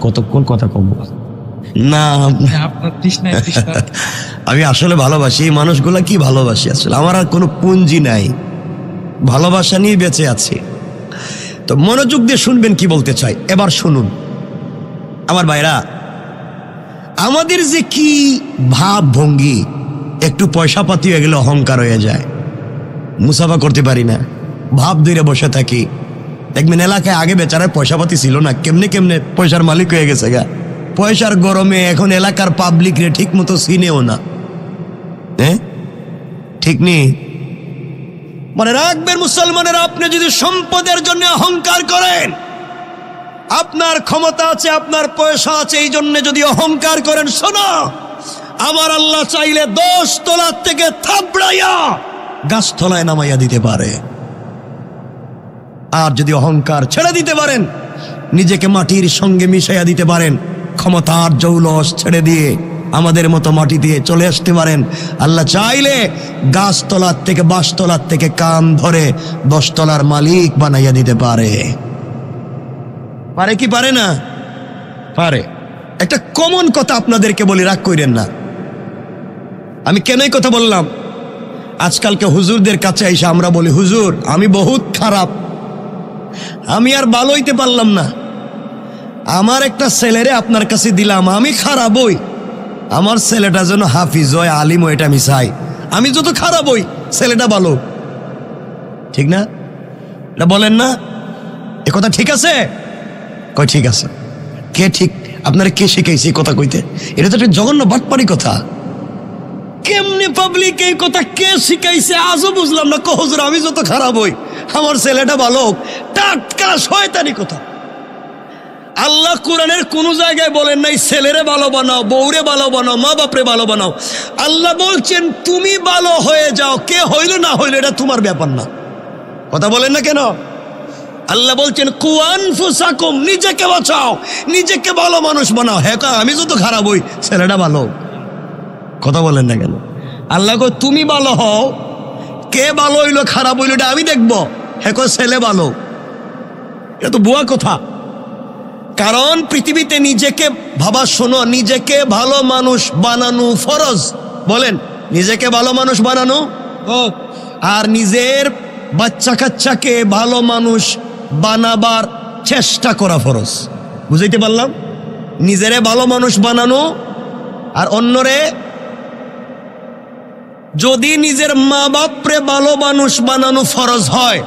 কতক্ষণ কথা কম না। আমি আসলে ভালোবাসি এই মানুষগুলা, কি ভালোবাসি আসলে, আমার আর কোনো পুঞ্জি নাই, ভালোবাসা নিয়ে বেঁচে আছি। তো মনোযোগ দিয়ে শুনবেন কি বলতে চাই, এবার শুনুন আমার ভাইরা। আমাদের যে কি ভাব ভঙ্গি, একটু পয়সা পাতি হয়ে গেলে অহংকার হয়ে যায়, মুসাফা করতে পারি না, ভাব ধরে বসে থাকি। দেখবেন এলাকায় আগে বেচারার পয়সা পাতি ছিল না, কেমনে কেমনে পয়সার মালিক হয়ে গেছে গা। পয়সার গরমে এখন এলাকার পাবলিক রে ঠিক মতো চিনেও না। হ্যাঁ, ঠিক নেই। মনে রাখবেন মুসলমানেরা, আপনি যদি সম্পদের জন্য অহংকার করেন, আপনার ক্ষমতা আছে, আপনার পয়সা আছে, এই জন্য যদি অহংকার করেন, শোনো, আমার আল্লাহ চাইলে 10 তলা থেকে থাবড়াইয়া গাছতলায় নামাইয়া দিতে পারে। আর যদি অহংকার ছেড়ে দিতে পারেন, নিজেকে মাটির সঙ্গে মিশাইয়া দিতে পারেন, ক্ষমতার জৌলস ছেড়ে দিয়ে আমাদের মতো মাটি দিয়ে চলে আসতে পারেন, আল্লাহ চাইলে গাছতলার থেকে, বাঁশতলার থেকে কান ধরে 10 তলার মালিক বানাইয়া দিতে পারে। পারে কি পারে না? পারে। একটা কমন কথা আপনাদেরকে বলি, রাগ কইরেন না। আমি কেন এই কথা বললাম? আজকালকে হুজুরদের কাছে এসে আমরা বলি, হুজুর আমি বহুত খারাপ, আমি আর ভালো হইতে পারলাম না, আমার একটা ছেলেরে আপনার কাছে দিলাম, আমি খারাপ হই, আমার ছেলেটা যেন হাফিজ হয়, আলিম হয়, এটা আমি চাই। আমি যত খারাপ হই, ছেলেটা ভালো। ঠিক না? এটা বলেন না? এ কথা ঠিক আছে? কই ঠিক আছে। কে ঠিক? আপনারা কে শিখাইছে কথা কইতে? এটা তো একটা জঘন্য বাটপারি কথা। কেমনে পাবলিক এই কথা কে শিখাইছে আজও বুঝলাম না। হুজুর আমি যত খারাপ হই, আমার ছেলেটা ভালো হোক, টাটকা শয়তানি কথা। আল্লাহ কোরআনের কোন জায়গায় বলেন নাই ছেলেরে ভালো বানাও, বউরে ভালো বানাও, মা বাপরে ভালো বানাও। আল্লাহ বলছেন তুমি ভালো হয়ে যাও, কে হইল না হইল এটা তোমার ব্যাপার না। কথা বলেন না কেন? আল্লাহ বলছেন কু আনফুসাকুম, নিজেকে বাঁচাও, নিজেকে ভালো মানুষ বানাও। হ্যাঁ, আমি যত খারাপ হই, ছেলেটা ভালো। কথা বলেন না কেন? আল্লাহ কো তুমি ভালো হও, কে ভালো হইলো খারাপ হইলো এটা আমি দেখবো। হ্যাঁ, ছেলে ভালো। এটা তো বুয়া কথা। কারণ পৃথিবীতে নিজেকে ভাবা, শোনো, নিজেকে ভালো মানুষ বানানো ফরজ। বলেন, নিজেকে ভালো মানুষ বানানো, আর নিজের বাচ্চা কাচ্চাকে ভালো মানুষ বানাবার চেষ্টা করা ফরজ। বুঝাইতে পারলাম? নিজেরে ভালো মানুষ বানানো আর অন্যরে, যদি নিজের মা বাপরে ভালো মানুষ বানানো ফরজ হয়,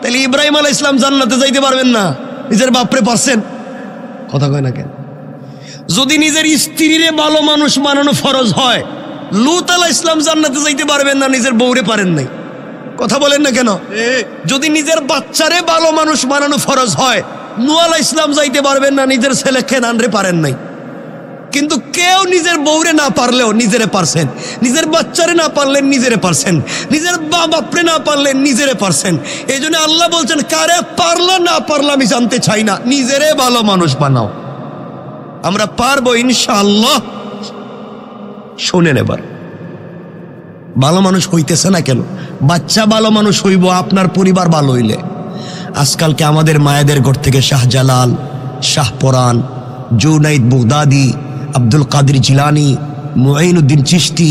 তাহলে ইব্রাহিম আলাইহিস সালাম জান্নাতে যাইতে পারবেন না? নিজের বাপরে পারছেন? কথা কয় না কেন? যদি নিজের স্ত্রীরে ভালো মানুষ বানানো ফরজ হয়, লূত আলাইহিস সালাম জান্নাতে যাইতে পারবেন না, নিজের বউরে পারেন নাই। কথা বলেন না কেন? যদি নিজের বাচ্চারে ভালো মানুষ বানানো ফরজ হয়, নূহ আলাইহিস সালাম যাইতে পারবেন না, নিজের ছেলে কেনানরে পারেন নাই। কিন্তু কেউ নিজের বউরে না পারলেও নিজেরে পারছেন, নিজের বাচ্চারে না পারলেন নিজেরে পারছেন, নিজের বাপরে না পারলেন নিজেরে পারছেন। এই জন্য আল্লাহ বলছেন কারে পারলা না পারলা আমি জানতে চাই না, নিজেরে ভালো মানুষ বানাও। আমরা পারবো ইনশাআল্লাহ। শোনেন এবার, ভালো মানুষ হইতেছে না কেন? বাচ্চা ভালো মানুষ হইব আপনার পরিবার ভালো হইলে। আজকালকে আমাদের মায়েদের ঘর থেকে শাহজালাল, শাহপরান, জুনাইদ বুগদাদি, আব্দুল কাদের জিলানি, মুঈনুদ্দিন চিশতি,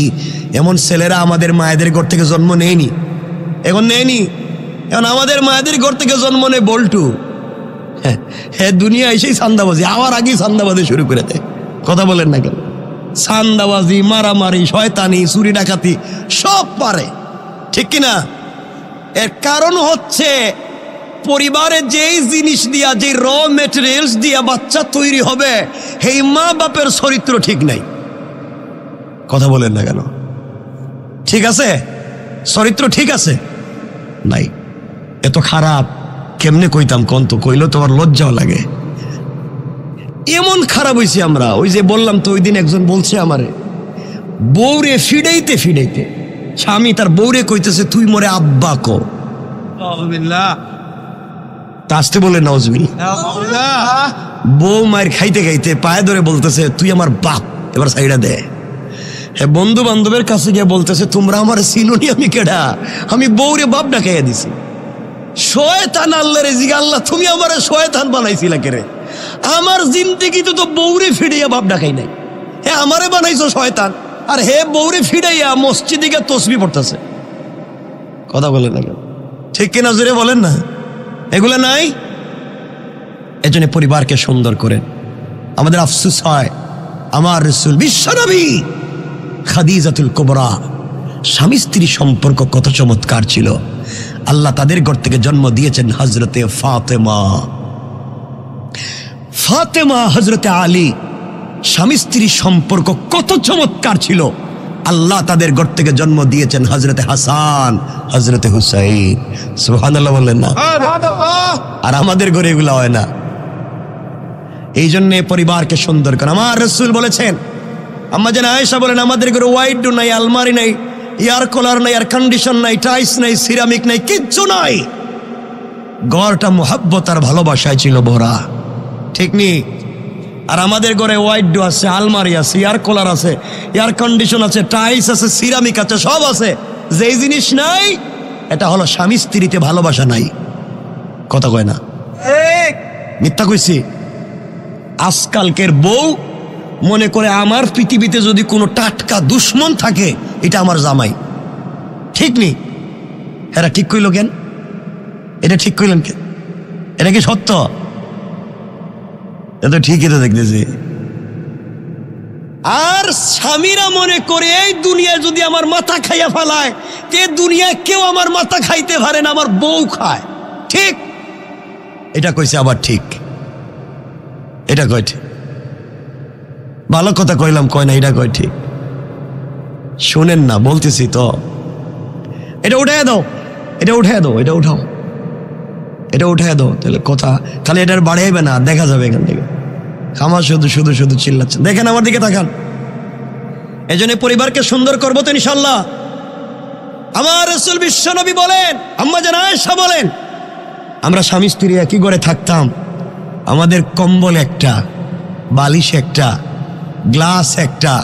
এমন ছেলেরা আমাদের মায়েদের ঘর থেকে জন্ম নেয়নি। এখন নেয়নি, এখন আমাদের মায়েদের ঘর থেকে জন্ম নেয় বল্টু। হ্যাঁ, দুনিয়া এসেই সান্দাবাজি, আমার আগেই সান্দাবাজি শুরু করে দেয়। কথা বলেন না কেন? সান্দাবাজি, মারামারি, শয়তানি, চুরি ডাকাতি সব পারে, ঠিক কিনা? এর কারণ হচ্ছে পরিবারে যেই জিনিস দিয়া, যে র মেটেরিয়ালস দিয়া বাচ্চা তৈরি হবে, এই মা বাপের চরিত্র ঠিক নাই। কথা বলেন না কেন? ঠিক আছে, চরিত্র ঠিক আছে নাই, এত খারাপ কেমনে কইতাম কন্ত, কইলো তোমার লজ্জাও লাগে। এমন খারাপ হয়েছি আমরা। ওই যে বললাম তো, ওই দিন একজন বলছে আমারে, বউরে ফিডাইতে ফিডাইতে স্বামী তার বউরে কইতেছে তুই মোরে আব্বা কো। আসতে বলে নাউজুবিল্লাহ। বউ মায়ের খাইতে খাইতে পায়ে ধরে বলতেছে তুই আমার বাপ, এবার সাইডা দে। বন্ধু বান্ধবের কাছে গিয়ে বলতেছে, তোমরা আমার চিনুনি, আমি কেডা? আমি বউরে বাপ ডাকাইয়া দিছি। শয়তান আল্লাহ রে জিগা, আল্লাহ তুমি আমার শয়তান বানাইছিলা কেরে? আমার জিন্দেগিতে তো বউরে ফিরাইয়া বাপ ডাকাই নাই, হে আমারে বানাইছো শয়তান, আর হে বউরে ফিরাইয়া মসজিদে গিয়ে তসবিহ পড়তেছে। কথা বলেন না, ঠিক কিনা জোরে বলেন না? এগুলো নাই। এজন্য পরিবারকে সুন্দর করেন। আমাদের আফসোস হয়, আমার রাসূল বিশ্বনবী খাদিজাতুল কুবরা স্বামী স্ত্রী সম্পর্ক কত চমৎকার ছিল। আল্লাহ তাদের ঘর থেকে জন্ম দিয়েছেন হযরতে ফাতেমা, হযরতে আলী। স্বামী স্ত্রী সম্পর্ক কত চমৎকার ছিল। আল্লাহ তাদের ঘর থেকে জন্ম দিয়েছেন হযরতে হাসান, হযরতে হুসাইন। সুবহানাল্লাহ বললেন না? আর আমাদের ঘরে এগুলো হয় না। এই জন্য পরিবারকে সুন্দর করেন। আমার রাসূল বলেছেন, আম্মা জান আয়েশা বলেন, আমাদের ঘরে ওয়াইডো নাই, আলমারি নাই, এয়ার কুলার নাই, এয়ার কন্ডিশন নাই, টাইলস নাই, সিরামিক নাই, কিচ্ছু নাই। ঘরটা মোহাব্বত আর ভালোবাসায় ছিল ভরা, ঠিক নি? আর আমাদের ঘরে ওয়াইডো আছে, আলমারি আছে, এয়ার কুলার আছে, এয়ার কন্ডিশন আছে, টাইলস আছে, সিরামিক আছে, সব আছে। যেই জিনিস নাই এটা হলো স্বামী স্ত্রীতে ভালোবাসা নাই। কথা কয় না? মিথ্যা কইছি? আজকালকের বউ মনে করে আমার পৃথিবীতে যদি কোনো টাটকা দুশ্মন থাকে, এটা আমার জামাই। ঠিক নি? এরা ঠিক কইল কেন? এটা ঠিক কইলেন কেন? এটা কি সত্য? এটা ঠিকই তো দেখতেছি। আর স্বামীরা মনে করে এই দুনিয়ায় যদি আমার মাথা খাইয়া ফেলায়, তে দুনিয়ায় কেউ আমার মাথা খাইতে পারে না, আমার বউ খায়। ঠিক? এটা কইছে আবার ঠিক, এটা কয় ঠিক। ভালো কথা কইলাম, কয় না এটা কয় ঠিক। শুনেন না, বলতেছি তো। এটা উঠাইয়া দাও, এটা উঠাইয়া দাও, এটা উঠাও, এটা উঠাইয়া দাও। তাহলে কথা খালি এটার বাড়াইবে না, দেখা যাবে এখান থেকে। আমার শুধু শুধু শুধু চিল্লাচ্ছেন। দেখেন আমার দিকে তাকান। এই জন্য পরিবারকে সুন্দর করবো তো ইনশাল্লাহ। আমার রাসূল বিশ্বনবী বলেন, আম্মা জান আয়েশা বলেন, আমরা স্বামী স্ত্রী একই ঘরে থাকতাম। আমাদের কম্বল একটা, বালিশ একটা, গ্লাস একটা,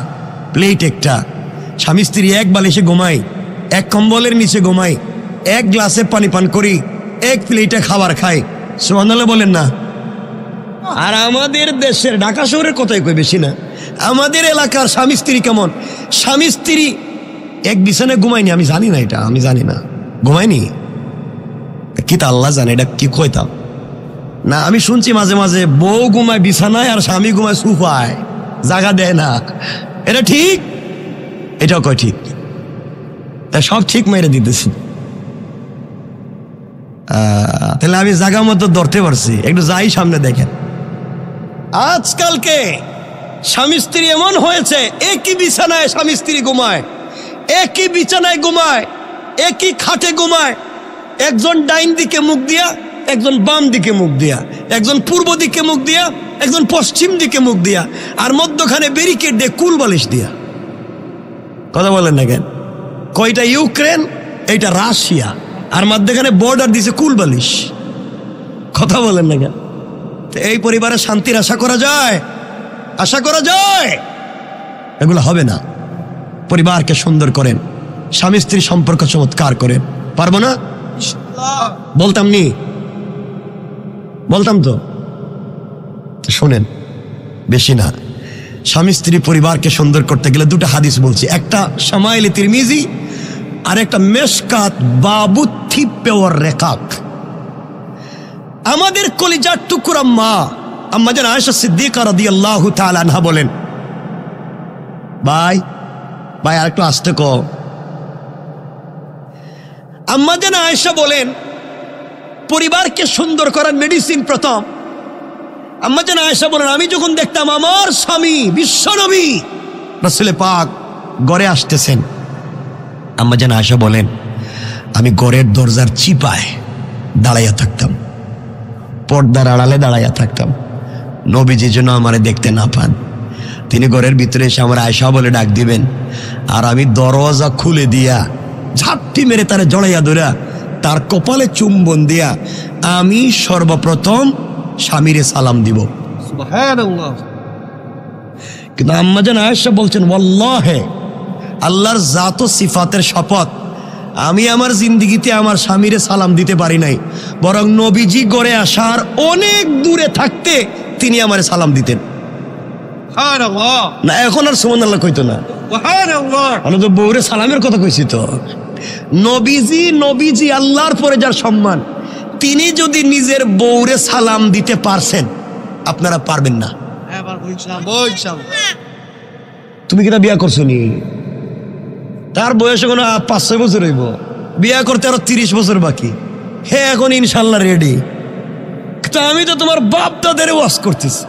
প্লেট একটা। স্বামী স্ত্রী এক বালিশে ঘুমাই, এক কম্বলের নিচে ঘুমাই, এক গ্লাসে পানি পান করি, এক প্লেটে খাবার খাই। সুবহানাল্লাহ বলেন না? আর আমাদের দেশের ঢাকা শহরের কথাই কই, বেশি না। আমাদের এলাকার স্বামী স্ত্রী কেমন? স্বামী স্ত্রী এক বিছানায় ঘুমাইনি, আমি জানি না, এটা আমি জানি না, ঘুমাইনি কি তা আল্লাহ জানে। এটা কি কইতাম না, আমি শুনছি মাঝে মাঝে বউ ঘুমায় বিছানায় আর স্বামী ঘুমায় সোফায়, জায়গা দেয় না। এটা ঠিক? এটাও কয় ঠিক। তা সব ঠিক মেরে দিতেছি। তাহলে আমি জায়গা মতো ধরতে পারছি। একটু যাই সামনে দেখেন। আজকালকে স্বামী স্ত্রী এমন হয়েছে, একই বিছানায় স্বামী স্ত্রী ঘুমায়, একই বিছানায় ঘুমায়, একই খাটে ঘুমায়। একজন ডাইন দিকে মুখ দিয়া, একজন বাম দিকে মুখ দিয়া, একজন পূর্ব দিকে মুখ দিয়া, একজন পশ্চিম দিকে মুখ দিয়া, আর মধ্যখানে ব্যারিকেড দিয়ে কুল বালিশ দিয়া। কথা বলেন না কেন? কয়টা ইউক্রেন, এইটা রাশিয়া, আর মধ্যখানে বর্ডার দিছে কুল বালিশ। কথা বলেন না কেন? এই পরিবারে শান্তির আশা করা যায়? আশা করা যায়? এগুলো হবে না। পরিবারকে সুন্দর করেন, স্বামী স্ত্রী সম্পর্ক চমৎকার করেন। পারবো না? বলতাম নি, বলতাম তো। শোনেন, বেশি না। স্বামী স্ত্রী পরিবারকে সুন্দর করতে গেলে দুটো হাদিস বলছি, একটা শামাইলে তিরমিজি আর একটা মেশকাত বাবু থিপে ওর রেকাক। আমাদের কলিজার টুকরা মা আম্মা জান আয়েশা সিদ্দিকা রাদিয়াল্লাহু তাআলা আনহা বলেন, ভাই ভাই আর একটু আস্তে কও। আম্মা জান আয়েশা বলেন, পরিবারকে সুন্দর করার মেডিসিন প্রথম। আম্মা জান আয়েশা বলেন, আমি যখন দেখতাম আমার স্বামী বিশ্বনবী রাসূল পাক ঘরে আসতেছেন, আম্মা জান আয়েশা বলেন, আমি ঘরের দরজার চিপায় দাঁড়াইয়া থাকতাম, পর্দার আড়ালে দাঁড়াইয়া থাকতাম, নবীজি যেন আমারে দেখতে না পান। তিনি ঘরের ভিতরে এসে আমার আয়েশা বলে ডাক দিবেন, আর আমি দরজা খুলে দিয়া ঝাপটি মেরে তারে জড়াইয়া ধরা তার কপালে চুম্বন দিয়া আমি সর্বপ্রথম স্বামীরে সালাম দিব। সুবহানাল্লাহ। কিন্তু আম্মা জান আয়েশা বলছেন, ওয়াল্লাহি আল্লাহর জাত ও সিফাতের শপথ, আমি আমার জিন্দিগিতে আমার স্বামীরে সালাম দিতে পারি নাই, বরং নবীজি গড়ে আসার অনেক দূরে থাকতে তিনি আমারে সালাম দিতেন না। এখন আর সুবহানাল্লাহ কইতো না, আমি তো বউরে সালামের কথা কইছি। তো নবীজি আল্লাহর পরে যার সম্মান, তিনি যদি নিজের বউরে সালাম দিতে পারছেন, আপনারা পারবেন না? তুমি কিনা বিয়া করছো নি? তার বয়স এখন 5-6 বছর হইব, বিয়া করতে আরো 30 বছর বাকি। হে এখন ইনশাল্লাহ রেডি। তা আমি তো তোমার বাপ দাদের ওয়াজ করতেছি,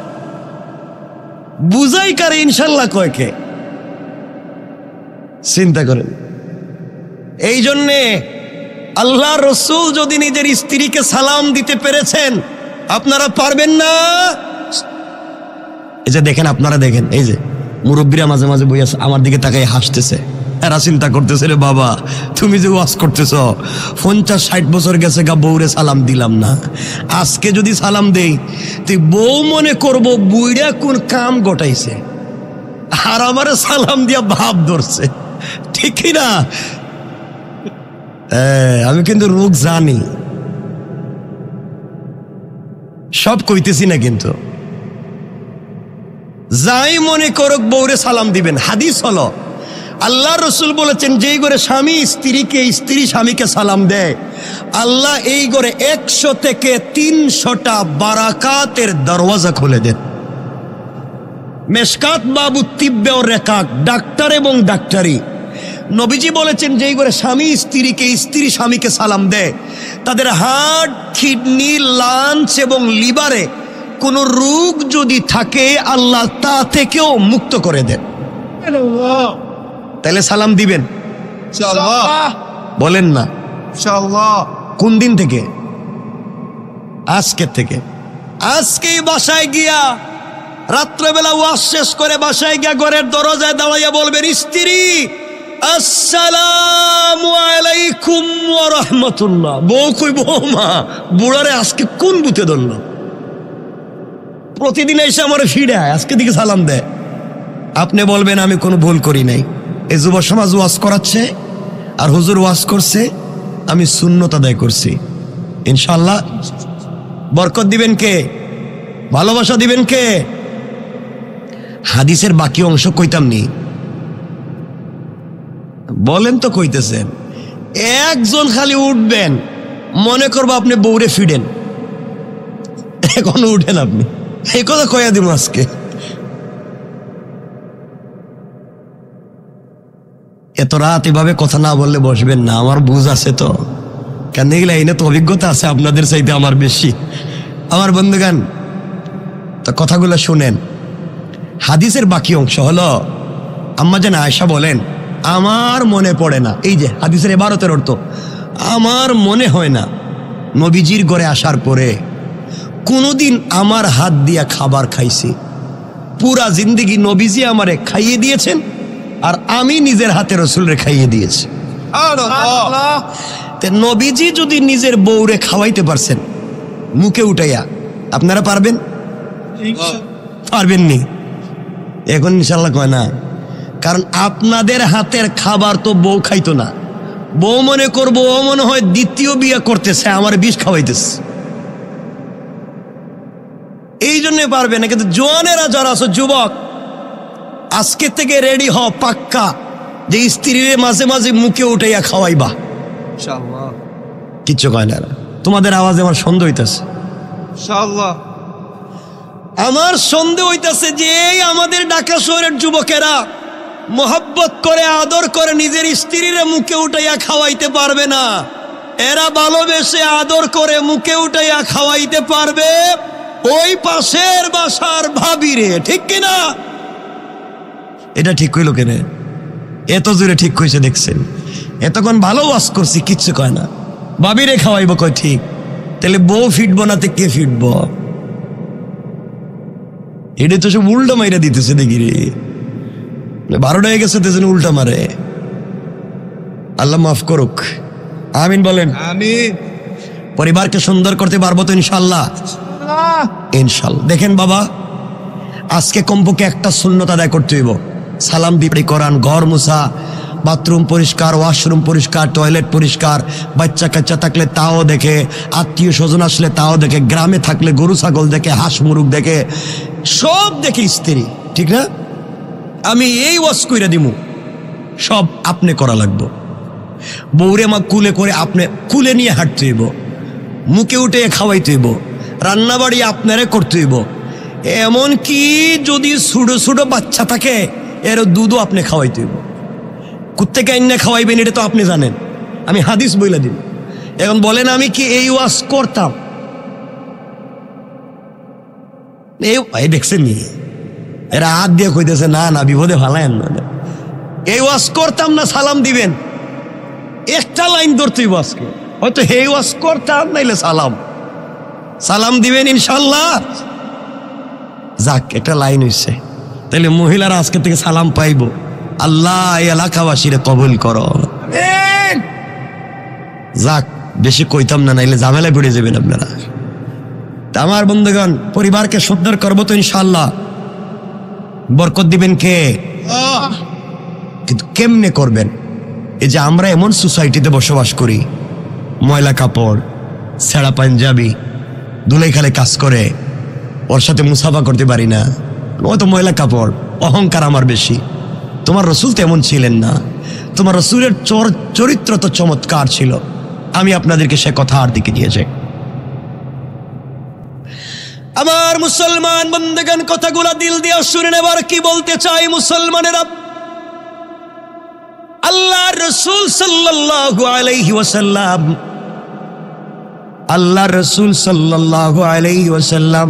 বুঝাই কারে ইনশাল্লাহ কয়কে? চিন্তা করেন। এই জন্যে আল্লাহ রসুল যদি নিজের স্ত্রীকে সালাম দিতে পেরেছেন, আপনারা পারবেন না? এই যে দেখেন, আপনারা দেখেন, এই যে মুরব্বীরা মাঝে মাঝে বই আছে, আমার দিকে তাকাই হাসতেছে। এরা চিন্তা করতেছে, রে বাবা তুমি যে ওয়াজ করতেছ 50-60 বছর গেছে গা, বউরে সালাম দিলাম না। আজকে যদি সালাম দেই তুই বউ মনে করবো বুইড়া কোন কাম গোটাইছে, আর আমারে সালাম দিয়া ভাব ধরছে, ঠিক না? আমি কিন্তু রোগ জানি, সব কইতেছি না, কিন্তু যাই মনে করুক বউরে সালাম দিবেন। হাদিস হলো, আল্লাহ রসুল বলেছেন, যেই ঘরে স্বামী স্ত্রীকে, স্ত্রী স্বামীকে সালাম দেয়, আল্লাহ এই ঘরে 100 থেকে 300টা বারাকাতের দরওয়াজা খুলে দেন। মেশকাত বাবু তিব্বে ও রেকাক, ডাক্তার এবং ডাক্তারি। নবীজি বলেছেন, যেই ঘরে স্বামী স্ত্রীকে, স্ত্রী স্বামীকে সালাম দেয়, তাদের হার্ট, কিডনি, লাঞ্চ এবং লিভারে কোনো রোগ যদি থাকে, আল্লাহ তা থেকেও মুক্ত করে দেন। তাহলে সালাম দিবেন? বলেন না কোন দিন থেকে? আজকের থেকে। আজকেই বাসায় গিয়া রাত্রেবেলা ওয়াজ শেষ করে বাসায় গিয়া ঘরের দরজায় দাঁড়াইয়া বলবেন, স্ত্রী আসসালামু আলাইকুম ওয়া রাহমাতুল্লাহ। বউ কইব, মা বুড়ারে আজকে কোন বুতে ধরল? প্রতিদিন এসে আমার ফিরায়, আজকে দিকে সালাম দেয়। আপনি বলবেন, আমি কোনো ভুল করি নাই, এই যুব সমাজ ওয়াজ করাচ্ছে আর হুজুর ওয়াজ করছে, আমি সুন্নত আদায় করছি। ইনশাআল্লাহ বরকত দিবেন কে? ভালোবাসা দিবেন কে? হাদিসের বাকি অংশ কইতাম নি? বলেন তো কইতেছেন। একজন খালি উঠবেন, মনে করবো আপনি বউরে ফিডেন, এখন উঠেন আপনি, এই কথা কইয়া দিব আজকে। এত রাত এভাবে কথা না বললে বসবেন না, আমার বুঝ আছে তো। কেন এগুলা এনে তো অভিজ্ঞতা আছে আপনাদের চাইতে আমার বেশি। আমার বন্ধুগান, তো কথাগুলো শুনেন। হাদিসের বাকি অংশ হলো, আম্মা জান আয়েশা বলেন, আমার মনে পড়ে না, এই যে হাদিসের ইবারতের অর্থ, আমার মনে হয় না নবীজির ঘরে আসার পরে কোনোদিন আমার হাত দিয়া খাবার খাইছি। পুরা জিন্দেগি নবীজি আমারে খাইয়ে দিয়েছেন, আর আমি নিজের হাতে রসুলরে খাইয়ে দিয়েছি। নবীজি যদি নিজের বউরে খাওয়াইতে পারছেন মুখে উঠাইয়া, আপনারা পারবেন? পারবেননি? এখন ইনশাল্লাহ কয় না, কারণ আপনাদের হাতের খাবার তো বউ খাইতো না। বউ মনে করবো, ও মনে হয় দ্বিতীয় বিয়ে করতেছে, আমার বিষ খাওয়াইতেছে, এই জন্য পারবে না। কিন্তু জোয়ানেরা যারা আছো, যুবক, আজকে থেকে রেডি হ পাক্কা, যে স্ত্রীর মাঝে মাঝে মুখে উঠাইয়া খাওয়াইবা। কিচ্ছু কয় না। তোমাদের আওয়াজে আমার সন্দেহ হইতেছে, আমার সন্দেহ হইতেছে যে এই আমাদের ঢাকা শহরের যুবকেরা মোহব্বত করে, আদর করে নিজের স্ত্রীর মুখে উঠাইয়া খাওয়াইতে পারবে না। এরা ভালোবেসে আদর করে মুখে উঠাইয়া খাওয়াইতে পারবে ওই পাশের বাসার ভাবিরে, ঠিক কিনা? এটা ঠিক কইল কেন? এত জোরে ঠিক কইছে দেখছেন? এতক্ষণ ভালো ওয়াজ করছি, কিচ্ছু কয় না। ভাবিরে খাওয়াইব কয়, ঠিক। তাহলে বউ ফিটবো না তে কে ফিটব? এটা তো সব উল্টা মাইরা দিতেছে, দেখি রে 12টা হয়ে গেছে, তেজন্য উল্টা মারে। আল্লাহ মাফ করুক, আমিন বলেন। আমিন। পরিবারকে সুন্দর করতে পারবো তো ইনশাল্লাহ? ইনশাল্লাহ। দেখেন বাবা, আজকে কমপক্ষে একটা সুন্নত আদায় করতে হইব। সালাম দিবি, কোরআন, ঘর মুছা, বাথরুম পরিষ্কার, ওয়াশরুম পরিষ্কার, টয়লেট পরিষ্কার, বাচ্চা কাচ্চা থাকলে তাও দেখে, আত্মীয় স্বজন আসলে তাও দেখে, গ্রামে থাকলে গরু ছাগল দেখে, হাঁস মুরগ দেখে, সব দেখে স্ত্রী, ঠিক না? আমি এই ওয়াশ কইরা দিমু, সব আপনি করা লাগবো। বউরে মা কুলে করে আপনি কুলে নিয়ে হাঁটতে হইব, মুখে উঠে খাওয়াইতে হইব, রান্নাবাড়ি আপনারে করতে হইব। এমন কি যদি ছোট ছোট বাচ্চা থাকে এর দুধও আপনি খাওয়াইতে হইব। কুত্তেকে আইন না খাওয়াইবেন এটা তো আপনি জানেন, আমি হাদিস বইলা দিন। এখন বলেন আমি কি এই ওয়াজ করতাম? এই দেখছেন নি এরা হাত দিয়ে কইতেছে না না বিপদে ফালায়েন না, এই ওয়াজ করতাম না সালাম দিবেন, একটা লাইন ধরতে হইব আজকে। হয়তো হে ওয়াজ করতাম নাইলে সালাম সালাম দিবেন ইনশাল্লাহ। যাক একটা লাইন হইছে, তাইলে মহিলারা আজকে থেকে সালাম পাইব। আল্লাহ এই এলাকাবাসীরে কবুল করো। যাক বেশি কইতাম না, নাইলে ঝামেলায় পড়ে যাবেন আপনারা। আমার বন্ধুগণ, পরিবারকে সুন্দর করবো তো ইনশাল্লাহ, বরকত দিবেন কে? কিন্তু কেমনে করবেন? এই যে আমরা এমন সোসাইটিতে বসবাস করি, ময়লা কাপড়, ছেঁড়া পাঞ্জাবি, ধুলাই খালে কাজ করে, ওর সাথে মুসাফা করতে পারি না, ও তো ময়লা কাপড়, অহংকার আমার বেশি। তোমার রসুল তো এমন ছিলেন না, তোমার রসুলের চরিত্র তো চমৎকার ছিল। আমি আপনাদেরকে সে কথা আর দিকে নিয়ে যাই। আমার মুসলমান বন্ধুগণ, কথাগুলা দিল দিয়ে শুনে নেবার কি বলতে চাই মুসলমানেরা। আল্লাহ রসুল সাল্লাল্লাহু আলাইহি ওয়াসাল্লাম, আল্লাহ রসুল সাল্লাল্লাহু আলাইহি ওয়াসাল্লাম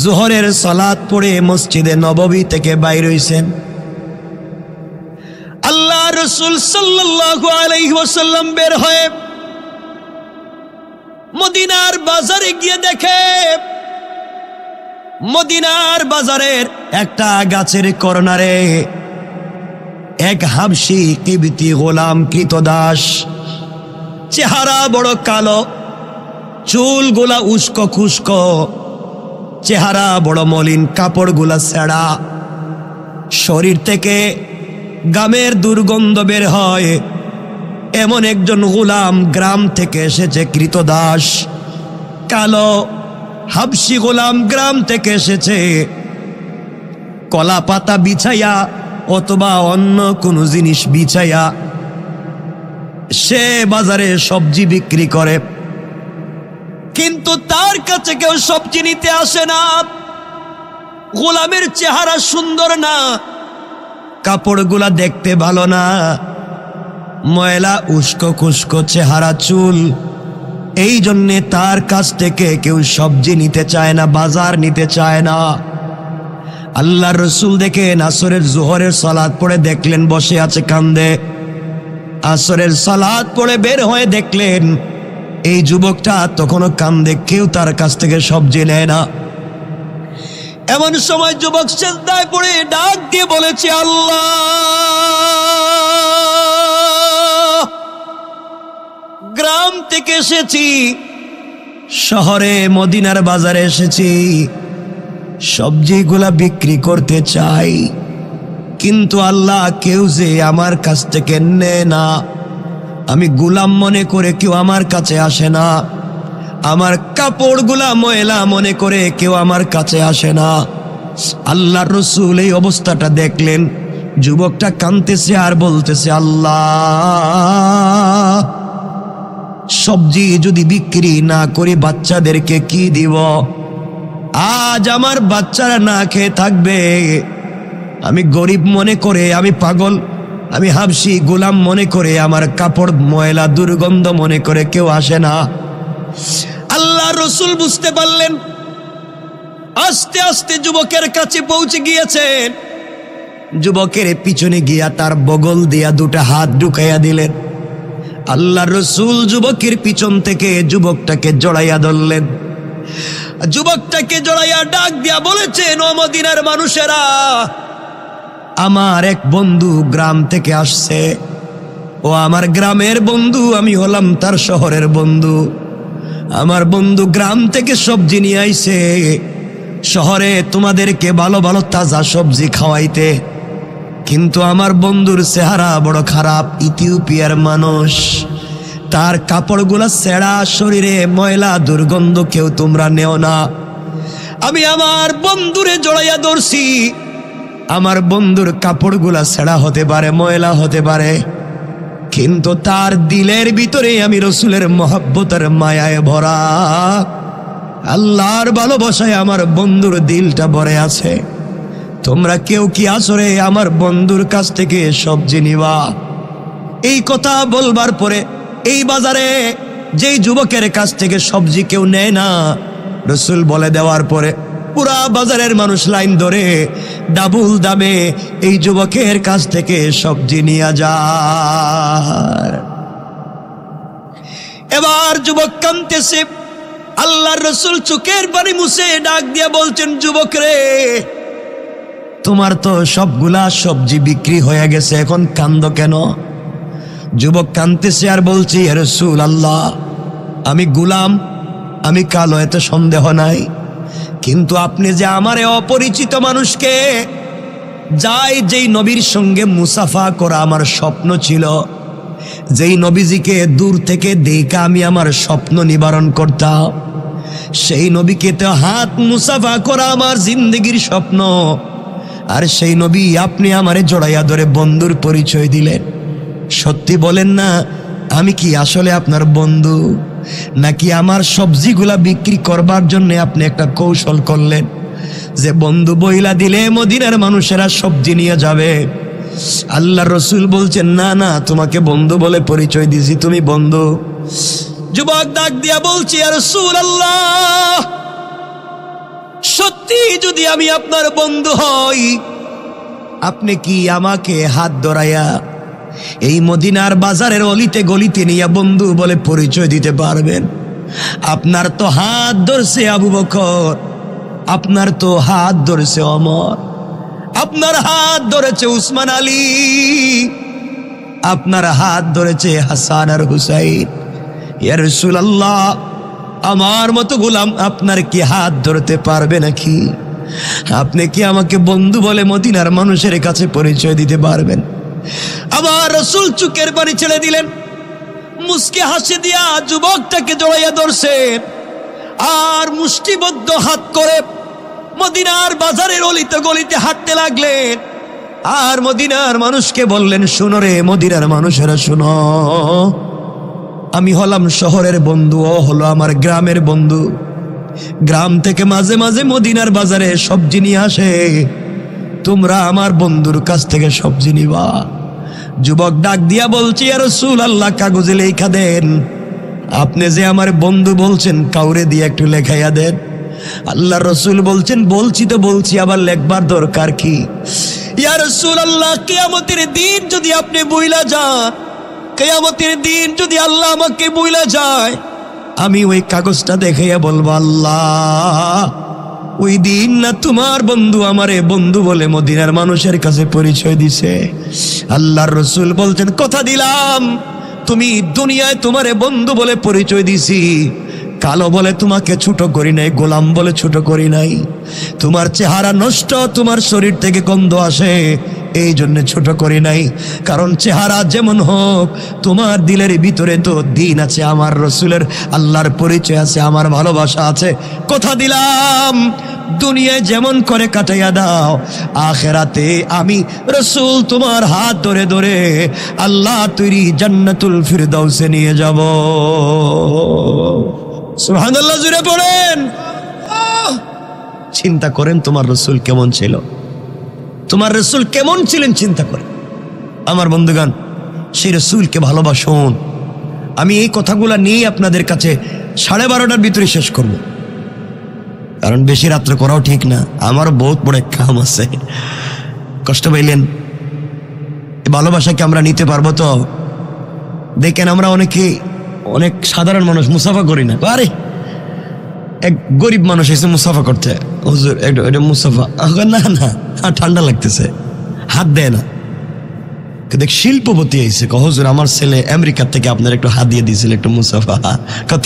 যোহরের সালাত পড়ে মসজিদে নববী থেকে বাইর হইছেন। আল্লাহ রসুল সাল্লাল্লাহু আলাইহি ওয়াসাল্লাম বের হয়ে মদিনার বাজারে গিয়ে দেখে, মদিনার বাজারের একটা গাছের কর্নারে এক হাবশী কিবতি গোলাম কৃতদাস, চেহারা বড় কালো, চুলগুলা উস্কো খুস্কো, চেহারা বড় মলিন, কাপড়গুলা ছেঁড়া, শরীর থেকে গামের দুর্গন্ধ বের হয়। এমন একজন গোলাম গ্রাম থেকে এসেছে, কৃতদাস, কালো হাবশী গোলাম গ্রাম থেকে এসেছে। কলা পাতা বিছাইয়া অথবা অন্য কোনো জিনিস বিছাইয়া সে বাজারে সবজি বিক্রি করে, কিন্তু তার কাছে কেউ সবজি নিতে আসে না। গোলামের চেহারা সুন্দর না, কাপড়গুলা দেখতে ভালো না, ময়লা উস্কো খুস্কো চেহারা, চুল, এই জন্যে তার কাছ থেকে কেউ সবজি নিতে চায় না, বাজার নিতে চায় না। আল্লাহ রসুল দেখেন আসরের জোহরের সালাত পড়ে দেখলেন বসে আছে কান্দে। আসরের সালাত পড়ে বের হয়ে দেখলেন এই যুবকটা তখনও কান্দে, কেউ তার কাছ থেকে সবজি নেয় না। এমন সময় যুবক সিজদায় পড়ে ডাক দিয়ে বলেছে, আল্লাহ, গ্রাম থেকে এসেছি, শহরে মদিনার বাজারে এসেছি, সবজিগুলা বিক্রি করতে চাই, কিন্তু আল্লাহ কেউ যে আমার কাছ থেকে নেয় না। আমি গোলাম মনে করে কেউ আমার কাছে আসে না, আমার কাপড়গুলা ময়লা মনে করে কেউ আমার কাছে আসে না। আল্লাহর রাসূল এই অবস্থাটা দেখলেন, যুবকটা কাঁদতেছে আর বলতেছে, আল্লাহ, সবজি যদি বিক্রি না করে বাচ্চাদেরকে কি দিব? আজ আমার বাচ্চারা না খেয়ে থাকবে। আমি গরিব মনে করে, আমি পাগল, আমি হাবশী গোলাম মনে করে, আমার কাপড় ময়লা দুর্গন্ধ মনে করে কেউ আসে না। আল্লাহ রসুল বুঝতে পারলেন, আস্তে আস্তে যুবকের কাছে পৌঁছে গিয়েছেন। যুবকের পিছনে গিয়া তার বগল দিয়া দুটা হাত ঢুকাইয়া দিলেন। আল্লাহ রসুল যুবকের পিছন থেকে যুবকটাকে জড়াইয়া ধরলেন। যুবকটাকে জড়াইয়া ডাক দিয়া বলেছেন, ও মদিনার মানুষেরা, আমার এক বন্ধু গ্রাম থেকে আসছে, ও আমার গ্রামের বন্ধু, আমি হলাম তার শহরের বন্ধু। আমার বন্ধু গ্রাম থেকে সবজি নিয়ে আইছে শহরে তোমাদেরকে ভালো ভালো তাজা সবজি খাওয়াইতে, কিন্তু আমার বন্ধুর চেহারা বড় খারাপ, ইথিওপিয়ার মানুষ, তার কাপড়গুলা ছেঁড়া, শরীরে ময়লা, দুর্গন্ধ, কেউ তোমরা নেও না। আমি আমার বন্ধুরে জড়াইয়া ধরছি। আমার বন্ধুর কাপড়গুলা ছেঁড়া হতে পারে, ময়লা হতে পারে, কিন্তু তার দিলের ভিতরে আমি রসুলের মহব্বতের মায়ায় ভরা, আল্লাহর ভালোবাসায় আমার বন্ধুর দিলটা ভরে আছে। তোমরা কেউ কি আসরে আমার বন্ধুর কাছ থেকে সবজি নিবা? এই কথা বলবার পরে এই বাজারে যেই যুবকের কাছ থেকে সবজি কেউ নেয় না, রসুল বলে দেওয়ার পরে পুরা বাজারের মানুষ লাইন ধরে ডাবল দামে এই যুবকের কাছ থেকে সবজি নিয়ে যায়। এবার যুবক কাঁদতেছে, আল্লাহর রসুল চোখের পানি মুছে ডাক দিয়ে বলছেন, যুবক রে, তোমার তো সবগুলা সবজি বিক্রি হয়ে গেছে, এখন কান্দো কেন? যুবক কাঁদতেছে আর বলছে, ইয়া রাসূলুল্লাহ, আমি গোলাম, আমি কালো, এতে সন্দেহ নাই, কিন্তু আপনি যে আমারে অপরিচিত মানুষকে যাই, যেই নবীর সঙ্গে মুসাফা করা আমার স্বপ্ন ছিল, যেই নবীজিকে দূর থেকে দেখা আমি আমার স্বপ্ন নিবারণ করতাম, সেই নবীকে তো হাত মুসাফা করা আমার জিন্দগির স্বপ্ন, আর সেই নবী আপনি আমারে জড়াইয়া ধরে বন্ধুর পরিচয় দিলেন। সত্যি বলেন না, আমি কি আসলে আপনার বন্ধু, নাকি আমার সবজিগুলা বিক্রি করবার জন্য আপনি একটা কৌশল করলেন যে বন্ধু বইলা দিলে মদিনার মানুষেরা সবজি নিয়ে যাবে? আল্লাহর রসুল বলছেন, না না, তোমাকে বন্ধু বলে পরিচয় দিছি, তুমি বন্ধু। যুবক ডাক দিয়া বলছি, ইয়া রাসূলুল্লাহ, সত্যি যদি আমি আপনার বন্ধু হই, আপনি কি আমাকে হাত ধরাইয়া এই মদিনার বাজারের অলিতে গলিতে নিয়ে বন্ধু বলে পরিচয় দিতে পারবেন? আপনার তো হাত ধরছে আবু বকর, আপনার তো হাত ধরেছে ওমর, আপনার হাত ধরেছে উসমান আলী, আপনার হাত ধরেছে হাসান আর হুসাইন। ইয়া রাসূলুল্লাহ, আমার মতো গোলাম আপনার কি হাত ধরতে পারবে নাকি? আপনি কি আমাকে বন্ধু বলে মদিনার মানুষের কাছে পরিচয় দিতে পারবেন? আবার রসুল চোখের পানি ছেড়ে দিলেন, মুস্কি হাসি দিয়া যুবকটাকে জড়াইয়া ধরছেন, আর মুষ্টিবদ্ধ হাত করে মদিনার বাজারের অলিতে গলিতে হাঁটতে লাগলেন। আর মদিনার মানুষকে বললেন, শুনো রে মদিনার মানুষেরা, শুনো, আমি হলাম শহরের বন্ধু, ও হলো আমার গ্রামের বন্ধু। গ্রাম থেকে মাঝে মাঝে মদিনার বাজারে সবজি নিয়ে আসে, তোমরা আমার বন্ধুর কাছ থেকে সবজি নিবা। যুবক ডাক দিয়া বলছি, ইয়া রাসূলুল্লাহ, কাগজে লেখা দেন, আপনি যে আমার বন্ধু বলছেন, কাউরে দিয়ে একটু লেখাইয়া দেন। আল্লাহর রসুল বলছেন, বলছি তো বলছি, আবার লেখবার দরকার কি? ইয়া রাসূলুল্লাহ, কিয়ামতের দিন যদি আপনি বইলা যান, কিয়ামতের দিন যদি আল্লাহ আমাকে বইলা যায়, আমি ওই কাগজটা দেখাইয়া বলবো, আল্লাহ, ওই দিন না তোমার বন্ধু আমারে বন্ধু বলে মদিনার মানুষের কাছে পরিচয় দিছে। আল্লাহর রসুল বলছেন, কথা দিলাম, তুমি দুনিয়ায় তোমারে বন্ধু বলে পরিচয় দিছি, কালো বলে তোমাকে ছোট করি নাই, গোলাম বলে ছোট করি নাই। তোমার চেহারা নষ্ট, তোমার শরীর থেকে গন্ধ আসে, এই জন্য ছোট করি নাই। কারণ চেহারা যেমন হোক, তোমার দিলের ভিতরে তো দিন আছে, আমার রসুলের আল্লাহর পরিচয় আছে, আমার ভালোবাসা আছে। কথা দিলাম, দুনিয়ায় যেমন করে কাটাইয়া দাও, আখেরাতে আমি রসুল তোমার হাত ধরে ধরে আল্লাহ তৈরি জান্নাতুল ফিরদাউসে নিয়ে যাব। সুবহানাল্লাহ, জুড়ে পড়েন। চিন্তা করেন তোমার রসুল কেমন ছিল, তোমার রসুল কেমন ছিলেন, চিন্তা করেন। আমার বন্ধুগণ, সেই রসুলকে ভালোবাসুন। আমি এই কথাগুলো নিয়ে আপনাদের কাছে 12:30টার ভিতরে শেষ করব, কারণ বেশি রাত্রে করাও ঠিক না, আমার বহুত বড় কাম আছে। কষ্ট পাইলেন? ভালোবাসাকে আমরা নিতে পারবো তো? দেখেন, আমরা অনেক সাধারণ মানুষ মুসাফা করি না। আরে এক গরিব মানুষ এসে মুসাফা করতে, হুজুর এটা মুসাফা, না না, ঠান্ডা লাগতেছে, হাত দেয় না। দেখ, শিল্পপতি আইসে, হুজুর আমার ছেলে আমেরিকার থেকে আপনার একটু হাত দিয়ে দিয়েছিল, একটু মুসাফা।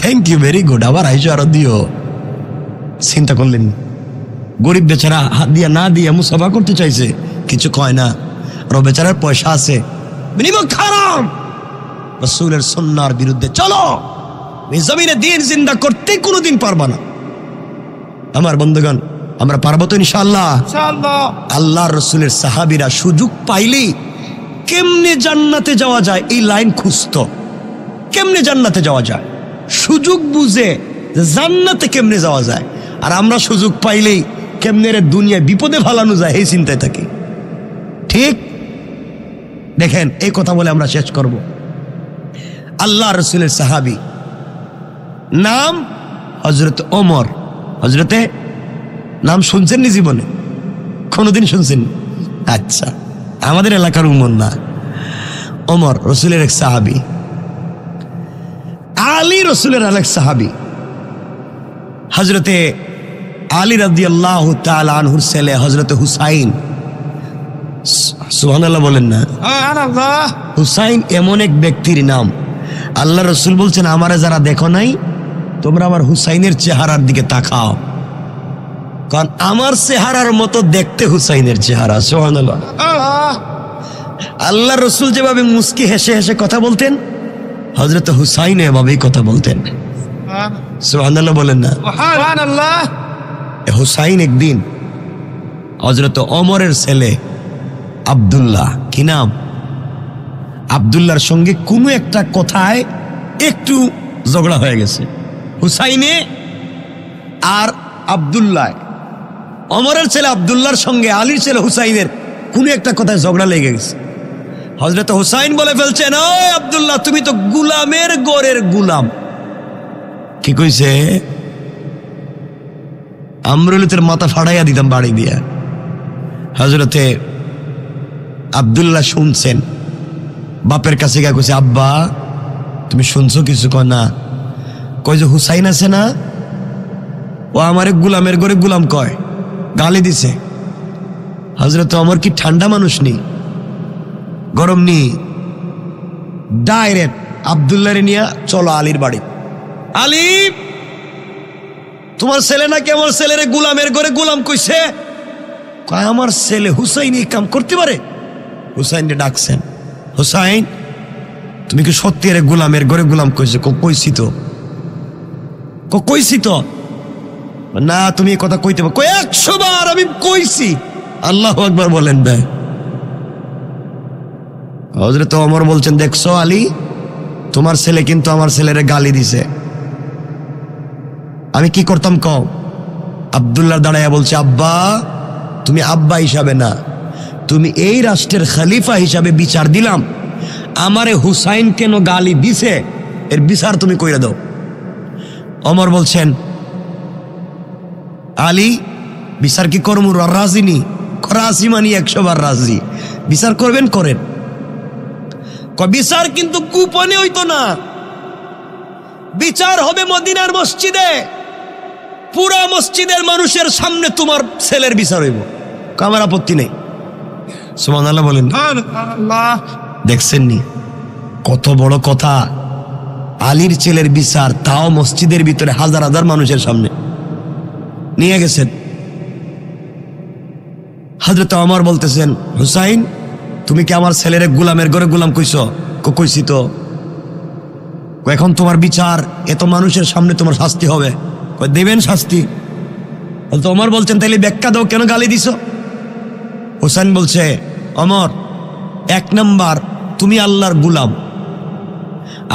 থ্যাংক ইউ, ভেরি গুড, আবার আইসো, আরো দিও। চিন্তা করলেন, গরিব বেচারা হাত দিয়া না দিয়া মুসাফা করতে চাইছে, কিছু কয় না। বেচারার পয়সা আছে, বিনিময় হারাম। রাসূলের সুন্নাহর বিরুদ্ধে চলো, এই জমিনে দিন জিন্দা করতে কোনোদিন পারবা না। আমার বন্ধুগণ, আমরা পারবো তো ইনশাআল্লাহ? আল্লাহর রাসূলের সাহাবীরা সুযোগ পাইলেই কেমনে জান্নাতে যাওয়া যায় এই লাইন খুঁজতো। কেমনে জান্নাতে যাওয়া যায়, সুযোগ বুঝে জান্নাতে কেমনে যাওয়া যায়। আর আমরা সুযোগ পাইলেই কেমনে রে দুনিয়ায় বিপদে ফালানো যায় এই চিন্তায় থাকি। ঠিক দেখেন, এই কথা বলে আমরা শেষ করব। আল্লাহ রাসূলের সাহাবী নাম হযরত ওমর। হযরতে নাম শুনছেন নি জীবনে? কোনোদিন শুনছেন? আচ্ছা, আমাদের এলাকার উমর না, ওমর রাসূলের এক সাহাবী। আলী রাসূলের আরেক সাহাবী, হযরতে আলী রাদিয়াল্লাহু তাআলা আনহুর ছেলে হযরতে হুসাইন। সুবহানাল্লাহ বলেন না? সুবহানাল্লাহ। হুসাইন এমন এক ব্যক্তির নাম, আল্লাহ রাসূল বলছেন, আমারে যারা দেখো নাই তোমরা আমার হুসাইনের চেহারার দিকে তাকাও, কারণ আমার চেহারার মতো দেখতে হুসাইনের চেহারা। সুবহানাল্লাহ। আল্লাহ রাসূল যেভাবে মুস্কি হেসে হেসে কথা বলতেন, হযরত হুসাইন এভাবেই কথা বলতেন। সুবহানাল্লাহ বলেন না? সুবহানাল্লাহ। হুসাইন একদিন হযরত ওমরের ছেলে আব্দুল্লাহ, কি নাম, আব্দুল্লাহর সঙ্গে কোনো একটা কথায় একটু ঝগড়া হয়ে গেছে। হুসাইনে আর আব্দুল্লাহ, ওমরের ছেলে আব্দুল্লাহর সঙ্গে আলীর ছেলে হুসাইনের কোনো একটা কথায় ঝগড়া লেগে গেছে। হযরত হুসাইন বলে ফেলছেন, ও আব্দুল্লাহ, তুমি তো গুলামের গোরের গুলাম। কি কইছে? আমরুলের মাথা ফাড়াইয়া দিতাম বাড়ি দিয়া। হযরতে আব্দুল্লাহ শুনছেন, বাপের কাছে গিয়ে কইছে, আব্বা তুমি শুনছো কিছু? কয় না। কয় যে হুসাইন আছে না, ও আমারে গুলামের ঘরে গুলাম কয়, গালি দিছে। হযরত ওমর কি ঠান্ডা মানুষ নি, গরম নি, ডাইরেক্ট আব্দুল্লাহরে নিয়ে চলো আলীর বাড়ি। আলী, তোমার ছেলে নাকি আমার ছেলেরে গুলামের ঘরে গুলাম কইছে। কয় আমার ছেলে হুসাইন এই কাম করতে পারে? হুসাইনকে ডাকছেন, হুসাইন তুমি কি সত্যি এর গুলামের ঘরে গুলাম কইছে? কইছি তো। কইছি তো। না, তুমি এই কথা কইতে পারো? 100 বার আমি কইছি। আল্লাহু আকবার বলেন না? হযরত ওমর বলছেন, দেখছো আলী, তোমার ছেলে কিন্তু আমার ছেলেরে গালি দিছে। আমি কি করতাম কও? আব্দুল্লাহ দাঁড়াইয়া বলছে, আব্বা তুমি আব্বা হিসাবে না, তুমি এই রাষ্ট্রের খলিফা হিসাবে বিচার দিলাম, আমারে হুসাইন কেন গালি দিছে এর বিচার তুমি কইরা দাও। ওমর বলছেন, আলী বিচার কি করমু? রাজি নি? রাজি মানি 100 বার রাজি। বিচার করবেন করেন। বিচার কিন্তু গোপনে হইতো না, বিচার হবে মদিনার মসজিদে, পুরা মসজিদের মানুষের সামনে তোমার ছেলের বিচার হইব। আমার আপত্তি নেই। সুবহানাল্লাহ বলেন। দেখছেন নি কত বড় কথা? আলীর ছেলের বিচার, তাও মসজিদের ভিতরে হাজার হাজার মানুষের সামনে নিয়ে গেছেন। হযরত ওমর বলতেছেন, হুসাইন তুমি কি আমার ছেলের গুলামের ঘরে গুলাম কইছো? কইছি তো। এখন তোমার বিচার, এত মানুষের সামনে তোমার শাস্তি হবে। দেবেন শাস্তি? ওমর বলছেন, তাইলে ব্যাখ্যা দাও, কেন গালি দিছো? হুসাইন বলছে, ওমর 1 নাম্বার তুমি আল্লাহর গুলাম,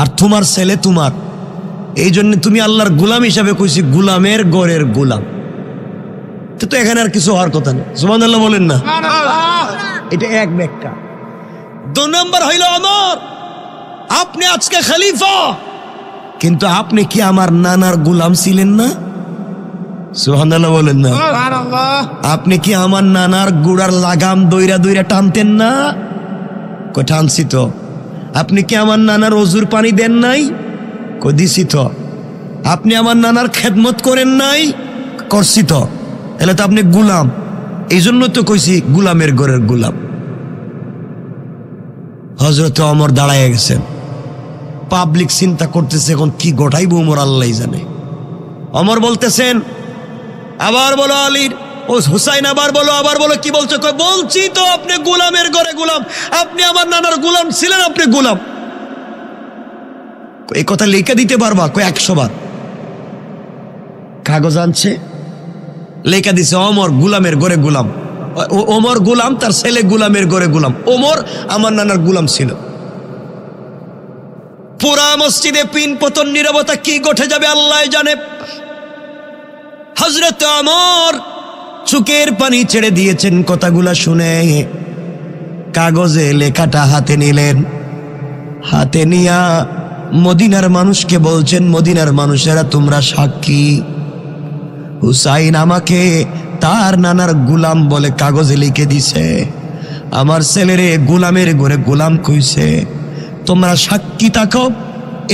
আর তোমার ছেলে তোমার, এই জন্য তুমি আল্লাহর গুলাম হিসাবে কইছি, গুলামের ঘরের গুলাম। তো এখানে আর কিছু হওয়ার কথা নেই। সুবহানাল্লাহ বলেন না? এটা এক ব্যাখ্যা। 2 নাম্বার হইল, ওমর আপনি আজকে খলিফা, কিন্তু আপনি কি আমার নানার গুলাম ছিলেন না? সুবহানাল্লাহ বলেন না? আপনি কি আমার নানার গুড়ার লাগাম দইরা দইরা টানতেন না? কই টানছি তো। আপনি কি আমার নানার ওজুর পানি দেন নাই? কই দিছি তো। আপনি আমার নানার খেদমত করেন নাই? করছি তো। তাহলে তো আপনি গুলাম, এই জন্য তো কইছি গুলামের ঘরের গুলাম। হযরত ওমর দাঁড়ায় গেছেন, পাবলিক চিন্তা করতেছে এখন কি ঘটাইব ওমর, আল্লাহই জানে। ওমর বলতেছেন, আবার বলো আলীর ও হুসাইন আবার বলো কি বলছো? বলছি তো আপনি গোলামের ঘরে গোলাম, আপনি আমার নানার গোলাম ছিলেন, আপনি গোলাম। এই কথা লিখে দিতে পারবা? 100 বার। কাগজ আনছে, লেখা দিছে ওমর গোলামের ঘরে গোলাম, ওমর গোলাম, তার ছেলে গোলামের ঘরে গোলাম, ওমর আমার নানার গোলাম ছিল। পুরা মসজিদে পিন পতন নীরবতা, কি ঘটে যাবে আল্লাহ জানে। হযরত ওমর চোখের পানি ছেড়ে দিয়েছেন কথাগুলা শুনে। কাগজে লেখাটা হাতে নিলেন, হাতে নিয়া মদিনার মানুষকে বলছেন, মদিনার মানুষেরা তোমরা সাক্ষী, হুসাইন আমাকে তার নানার গোলাম বলে কাগজে লিখে দিছে, আমার ছেলেরে গোলামের ঘরে গোলাম কইছে, তোমরা সাক্ষী থাকো।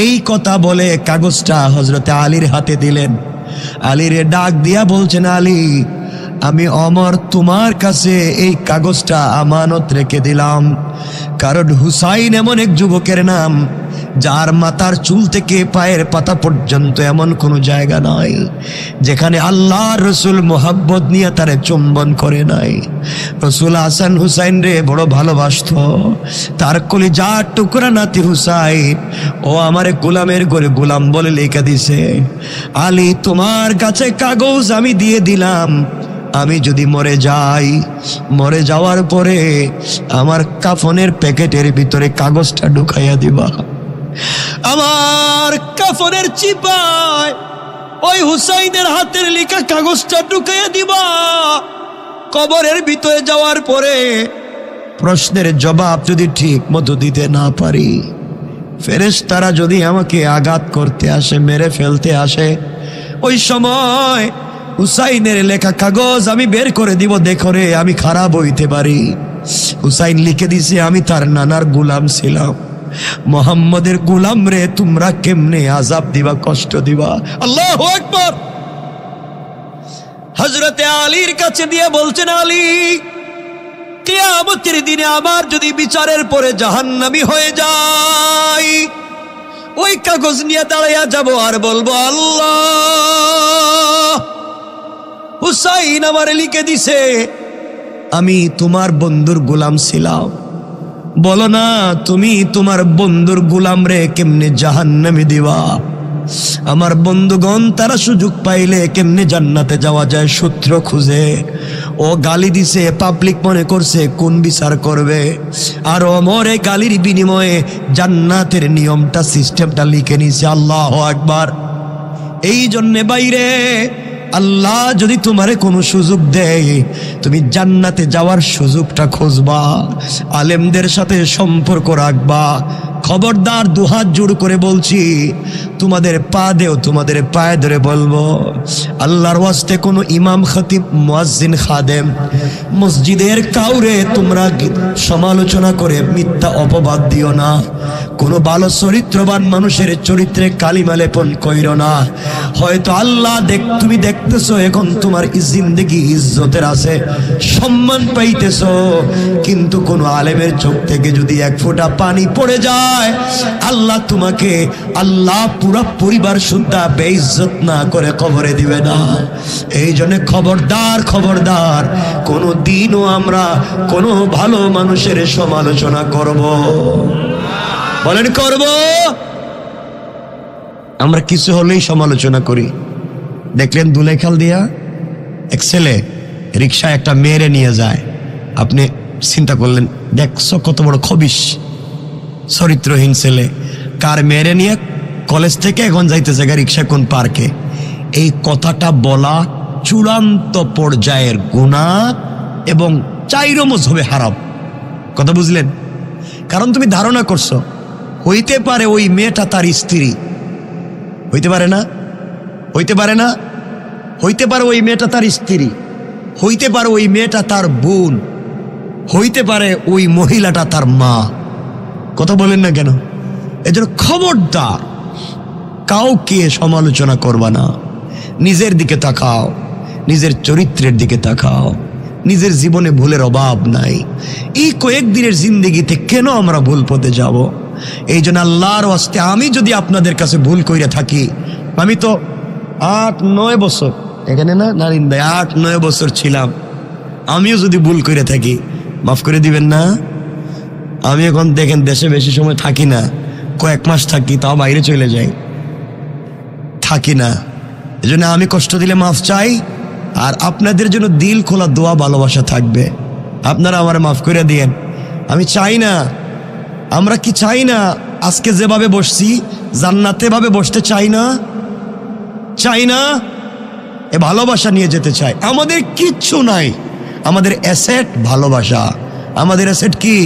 এই কথা বলে কাগজটা হযরতে আলীর হাতে দিলেন। আলীরে ডাক দিয়া বলছেন, আলী আমি ওমর তোমার কাছে এই কাগজটা আমানত রেখে দিলাম, কারণ হুসাইন এমন এক যুবকের নাম যার মাথার চুল থেকে পায়ের পাতা পর্যন্ত এমন কোনো জায়গা নয় যেখানে আল্লাহর রসুল মোহাব্বত নিয়ে তারে চুম্বন করে নাই। রসুল হাসান হুসাইন রে বড় ভালোবাসত, তার কলিজার টুকরা নাতি হুসাইন ও আমারে গোলামের ঘরে গোলাম বলে লিখে দিছে। আলী তোমার কাছে কাগজ আমি দিয়ে দিলাম, আমি যদি মরে যাই, মরে যাওয়ার পরে আমার কাফনের প্যাকেটের ভিতরে কাগজটা ঢুকাইয়া দিবা, আমার কাফনের চিপায় ওই হুসাইনের হাতের লেখা কাগজটা ঢুকাইয়া দিবা। কবরের ভিতরে যাওয়ার পরে প্রশ্নের জবাব যদি ঠিক মতো দিতে না পারি, ফেরেশতারা যদি আমাকে আঘাত করতে আসে, মেরে ফেলতে আসে, ওই সময় হুসাইনের লেখা কাগজ আমি বের করে দিব, দেখো রে আমি খারাপ হইতে পারি। হুসাইন লিখে দিছে আমি তার নানার গোলাম ছিলাম, মোহাম্মদের গোলাম রে তোমরা কেমনে আযাব দিবা, কষ্ট দিবা। আল্লাহু আকবার। হযরতে আলীর কাছে দিয়ে বলছেন, আলী কিয়ামতের দিনে আমার যদি বিচারের পরে জাহান্নামী হয়ে যাই, ওই কাগজ নিয়ে দাঁড়াইয়া যাব আর বলবো, আল্লাহ হুসাইন আমার লিখে দিছে আমি তোমার বন্ধুর গোলাম ছিলাম। বলো না তুমি তোমার বন্ধুর গোলাম রে কেমনে জাহান্নামে দিবা? আমার বন্ধুগণ তারা সুযোগ পাইলে কেমনে জান্নাতে যাওয়া যায় সূত্র খুঁজে। ও গালি দিছে, পাবলিক মনে করছে কোন বিচার করবে, আর ওমর এই গালির বিনিময়ে জান্নাতের নিয়মটা, সিস্টেমটা লিখে নিছে। আল্লাহু আকবার। এই জন্যে বাইরে আল্লাহ যদি তোমারে কোনো সুযোগ দেয়, তুমি জান্নাতে যাওয়ার সুযোগটা খুঁজবা, আলেমদের সাথে সম্পর্ক রাখবা। খবরদার, দুহাত জোড় করে বলছি, তোমাদের পা দেও, তোমাদের পায়ে ধরে বলবো, আল্লাহর ওয়াস্তে কোনো ইমাম, খতিব, মুয়াজ্জিন, খাদেম, মসজিদের কাউরে তোমরা সমালোচনা করে মিথ্যা অপবাদ দিও না। কোনো ভালো চরিত্রবান মানুষের চরিত্রে কালিমা লেপন কইরো না। হয়তো আল্লাহ তুমি দেখতেছো এখন তোমার জিন্দেগি ইজ্জতের আছে, সম্মান পাইতেছো, কিন্তু কোনো আলেমের চোখ থেকে যদি এক ফোঁটা পানি পড়ে যায়, আল্লাহ তোমাকে, আল্লাহ পুরো পরিবার সুদ্ধা বেইজ্জত না করে কবরে দিবে না। এই জন্য খবরদার, খবরদার, কোনো দিনও আমরা কোনো ভালো মানুষের সমালোচনা করব, বলেন করব? আমরা কিছু হলেই সমালোচনা করি। দেখলেন দুলেখাল দিয়া এক ছেলে রিক্সায় একটা মেয়েরে নিয়ে যায়, আপনি চিন্তা করলেন দেখছো কত বড় খবিশ, চরিত্রহীন ছেলে, কার মেয়েরে নিয়ে কলেজ থেকে এখন যাইতেছে রিক্সা কোন পার্কে। এই কথাটা বলা চূড়ান্ত পর্যায়ের গুনাহ এবং চাইরো মজহবে হারাম। কথা বুঝলেন? কারণ তুমি ধারণা করছো হইতে পারে ওই মেয়েটা তার স্ত্রী, হইতে পারে না, হইতে পারে না, হইতে পারে ওই মেয়েটা তার স্ত্রী, হইতে পারে ওই মেয়েটা তার বোন, হইতে পারে ওই মহিলাটা তার মা। কথা বলেন না কেন? এজন্য খবরদার কাউকে সমালোচনা করবা না। নিজের দিকে তাকাও, নিজের চরিত্রের দিকে তাকাও। নিজের জীবনে ভুলের অভাব নাই। এই কয়েকদিনের জিন্দেগিতে কেন আমরা ভুল পথে যাব? এই জন্য আল্লাহর ওয়াস্তে আমি যদি আপনাদের কাছে ভুল কইরা থাকি, আমি তো 8-9 বছর এখানে না নারিন্দায় 8-9 বছর ছিলাম। আমিও যদি ভুল করে থাকি মাফ করে দিবেন না? আমি এখন দেখেন দেশে বেশি সময় থাকি না, কয়েক মাস থাকি, তাও বাইরে চলে যাই, থাকি না। এজন্য আমি কষ্ট দিলে মাফ চাই, আর আপনাদের জন্য দিল খোলা দোয়া ভালোবাসা থাকবে। আপনারা আমার মাফ করে দিয়েন। আমি চাই না, আমরা কি চাই না আজকে যেভাবে বসছি জান্নাতে ভাবে বসতে চাই না? চাই না? এ ভালোবাসা নিয়ে যেতে চাই। আমাদের কিচ্ছু নাই, আমাদের অ্যাসেট ভালোবাসা। আমাদের অ্যাসেট কি?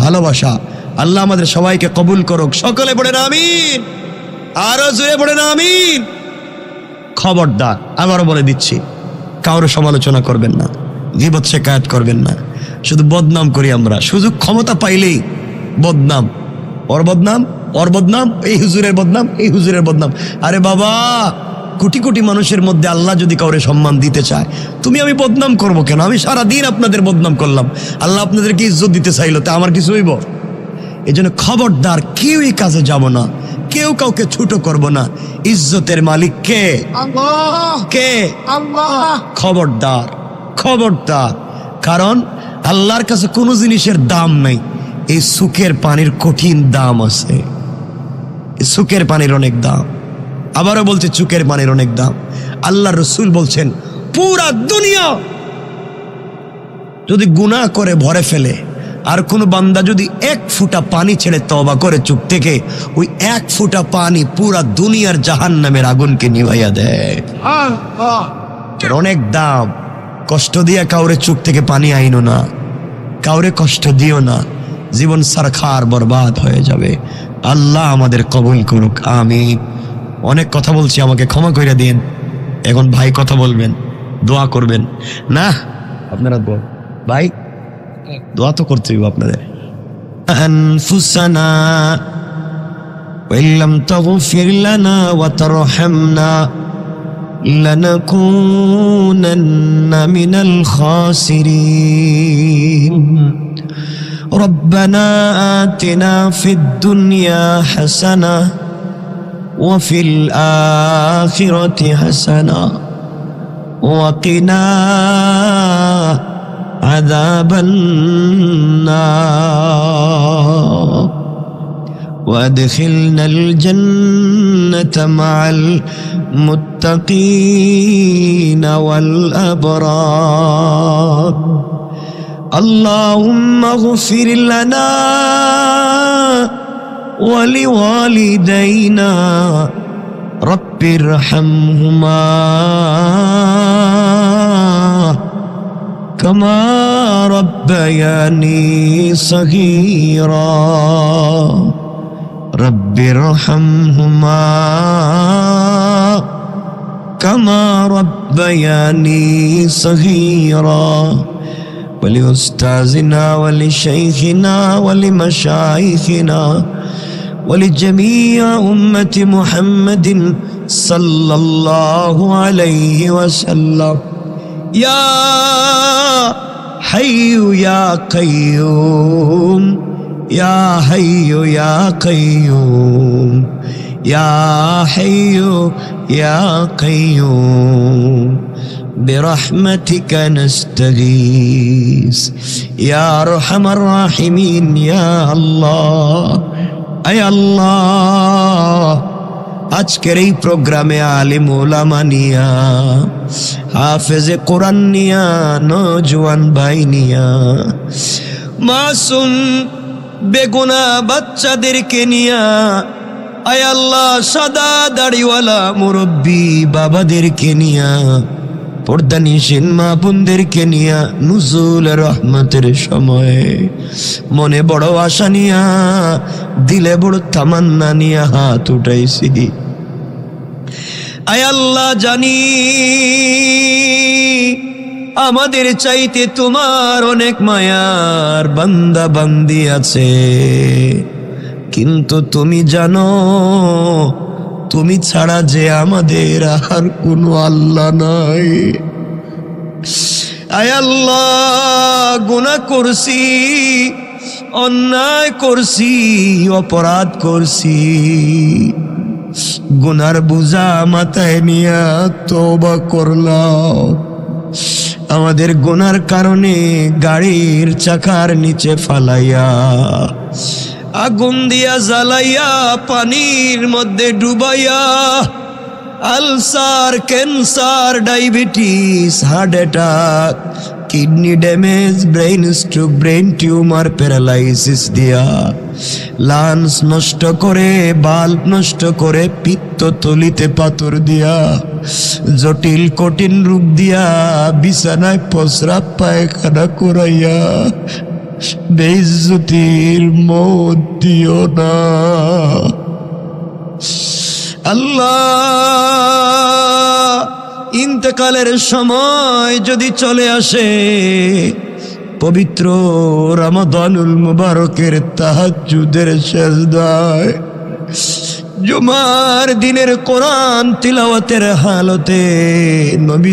ভালোবাসা। আল্লাহ আমাদের সবাইকে কবুল করুক। সকলে পড়েন আমিন, আরো জোরে পড়েন আমিন। খবরদার, আবারও বলে দিচ্ছি, কারো সমালোচনা করবেন না, গীবত শিকায়াত করবেন না। শুধু বদনাম করি আমরা, সুযোগ ক্ষমতা পাইলেই বদনাম, ওর বদনাম, ওর বদনাম, এই হুজুরের বদনাম, এই হুজুরের বদনাম। আরে বাবা, কোটি কোটি মানুষের মধ্যে আল্লাহ যদি কাউরে সম্মান দিতে চায়, তুমি আমি বদনাম করবো কেন? আমি সারাদিন আপনাদের বদনাম করলাম, আল্লাহ আপনাদেরকে ইজ্জত দিতে চাইলো, তা আমার কিছু হইব? এই জন্য খবরদার, কেউই কাজে যাব না, কেউ কাউকে ছোট করব না। ইজ্জতের মালিক কে? আল্লাহ। কে? আল্লাহ। খবরদার, খবরদার। কারণ আল্লাহর কাছে কোনো জিনিসের দাম নাই। এই সুখের পানির কঠিন দাম আছে, এই সুখের পানির অনেক দাম। আবারও বলছে, চুকের পানির অনেক দাম। আল্লাহ রসুল বলছেন, পুরা দুনিয়া যদি গুনাহ করে ভরে ফেলে, আর কোন বান্দা যদি 1 ফোঁটা পানি ছেড়ে তওবা করে চুক থেকে, ওই 1 ফোঁটা পানি পুরা দুনিয়ার জাহান্নামের আগুনকে নিভাইয়া দেয়। এর অনেক দাম। কষ্ট দিয়া কাউরে চুক থেকে পানি আইনো না, কাউরে কষ্ট দিও না, জীবন সারখার বরবাদ হয়ে যাবে। আল্লাহ আমাদের কবুল করুক, আমিন। অনেক কথা বলছি, আমাকে ক্ষমা করে দিন। এখন ভাই কথা বলবেন, দোয়া করবেন না? আপনারা ভাই দোয়া তো করতে হইব আপনাদের। আনফুসানা ওয়াইল্লাম তাগফির লানা ওয়া তারহামনা লানাকুনান্না মিনাল খাসিরিন। রব্বানা আতিনা ফিদ দুনিয়া হাসানা ওয়া ফিল আখিরাতি হাসানা ওয়া কিনা عذاب النار وادخلنا الجنة مع المتقين والأبرار. اللهم اغفر لنا ولوالدينا رب ارحمهما كما ربياني صغيرا رب ارحمهما كما ربياني صغيرا. ولأستاذنا ولشيخنا ولمشايخنا ولجميع أمة محمد صلى الله عليه وسلم. يا حي يا قيوم يا حي يا قيوم يا حي يا قيوم برحمتك نستغيث يا أرحم الراحمين. يا الله أي الله আজকের এই প্রোগ্রামে আলিম ওলামা নিয়া, হাফেজে কোরআন নিয়া, নওজোয়ান ভাই নিয়া, মাসুম বেগুনা বাচ্চাদেরকে নিয়া, আয় আল্লাহ সাদা দাড়িওয়ালা মুরব্বী বাবাদেরকে নিয়া, পর্দানিশীন মা বোনদেরকে নিয়া নুজুল রহমতের সময় মনে বড় আশা নিয়া, দিলে বড় তামান্না নিয়া হাত উঠাইছি। আয় আল্লাহ, জানি আমাদের চাইতে তোমার অনেক মায়ার বান্দা বান্দি আছে, কিন্তু তুমি জানো তুমি ছাড়া যে আমাদের আর কোনো আল্লাহ নাই। আয় আল্লাহ, গুনাহ করছি, অন্যায় করছি, অপরাধ করছি, গুনার বোঝা মাথায় নিয়া তওবা করলাম। আমাদের গুনার কারণে গাড়ির চাকার নিচে ফালাইয়া, আগুন দিয়া জ্বালাইয়া, পানির মধ্যে ডুবাইয়া ulcer, cancer, diabetes, heart attack, kidney damage, brain stroke, brain tumour, paralysis দিয়া, লাংস নষ্ট করে, বাল্ব নষ্ট করে, পিত্তথলিতে পাথর দিয়া, জটিল কঠিন রূপ দিয়া, বিছানায় প্রস্রাব পায়খানা করাইয়া বেইজ্জতির মত দিও না আল্লাহ। ইন্তেকালের সময় যদি চলে আসে, পবিত্র রমাদানুল মুবারকের তাহাজ্জুদের সেজদায়, জুমার দিনের কোরআন তিলাওয়াতের হালতে নবী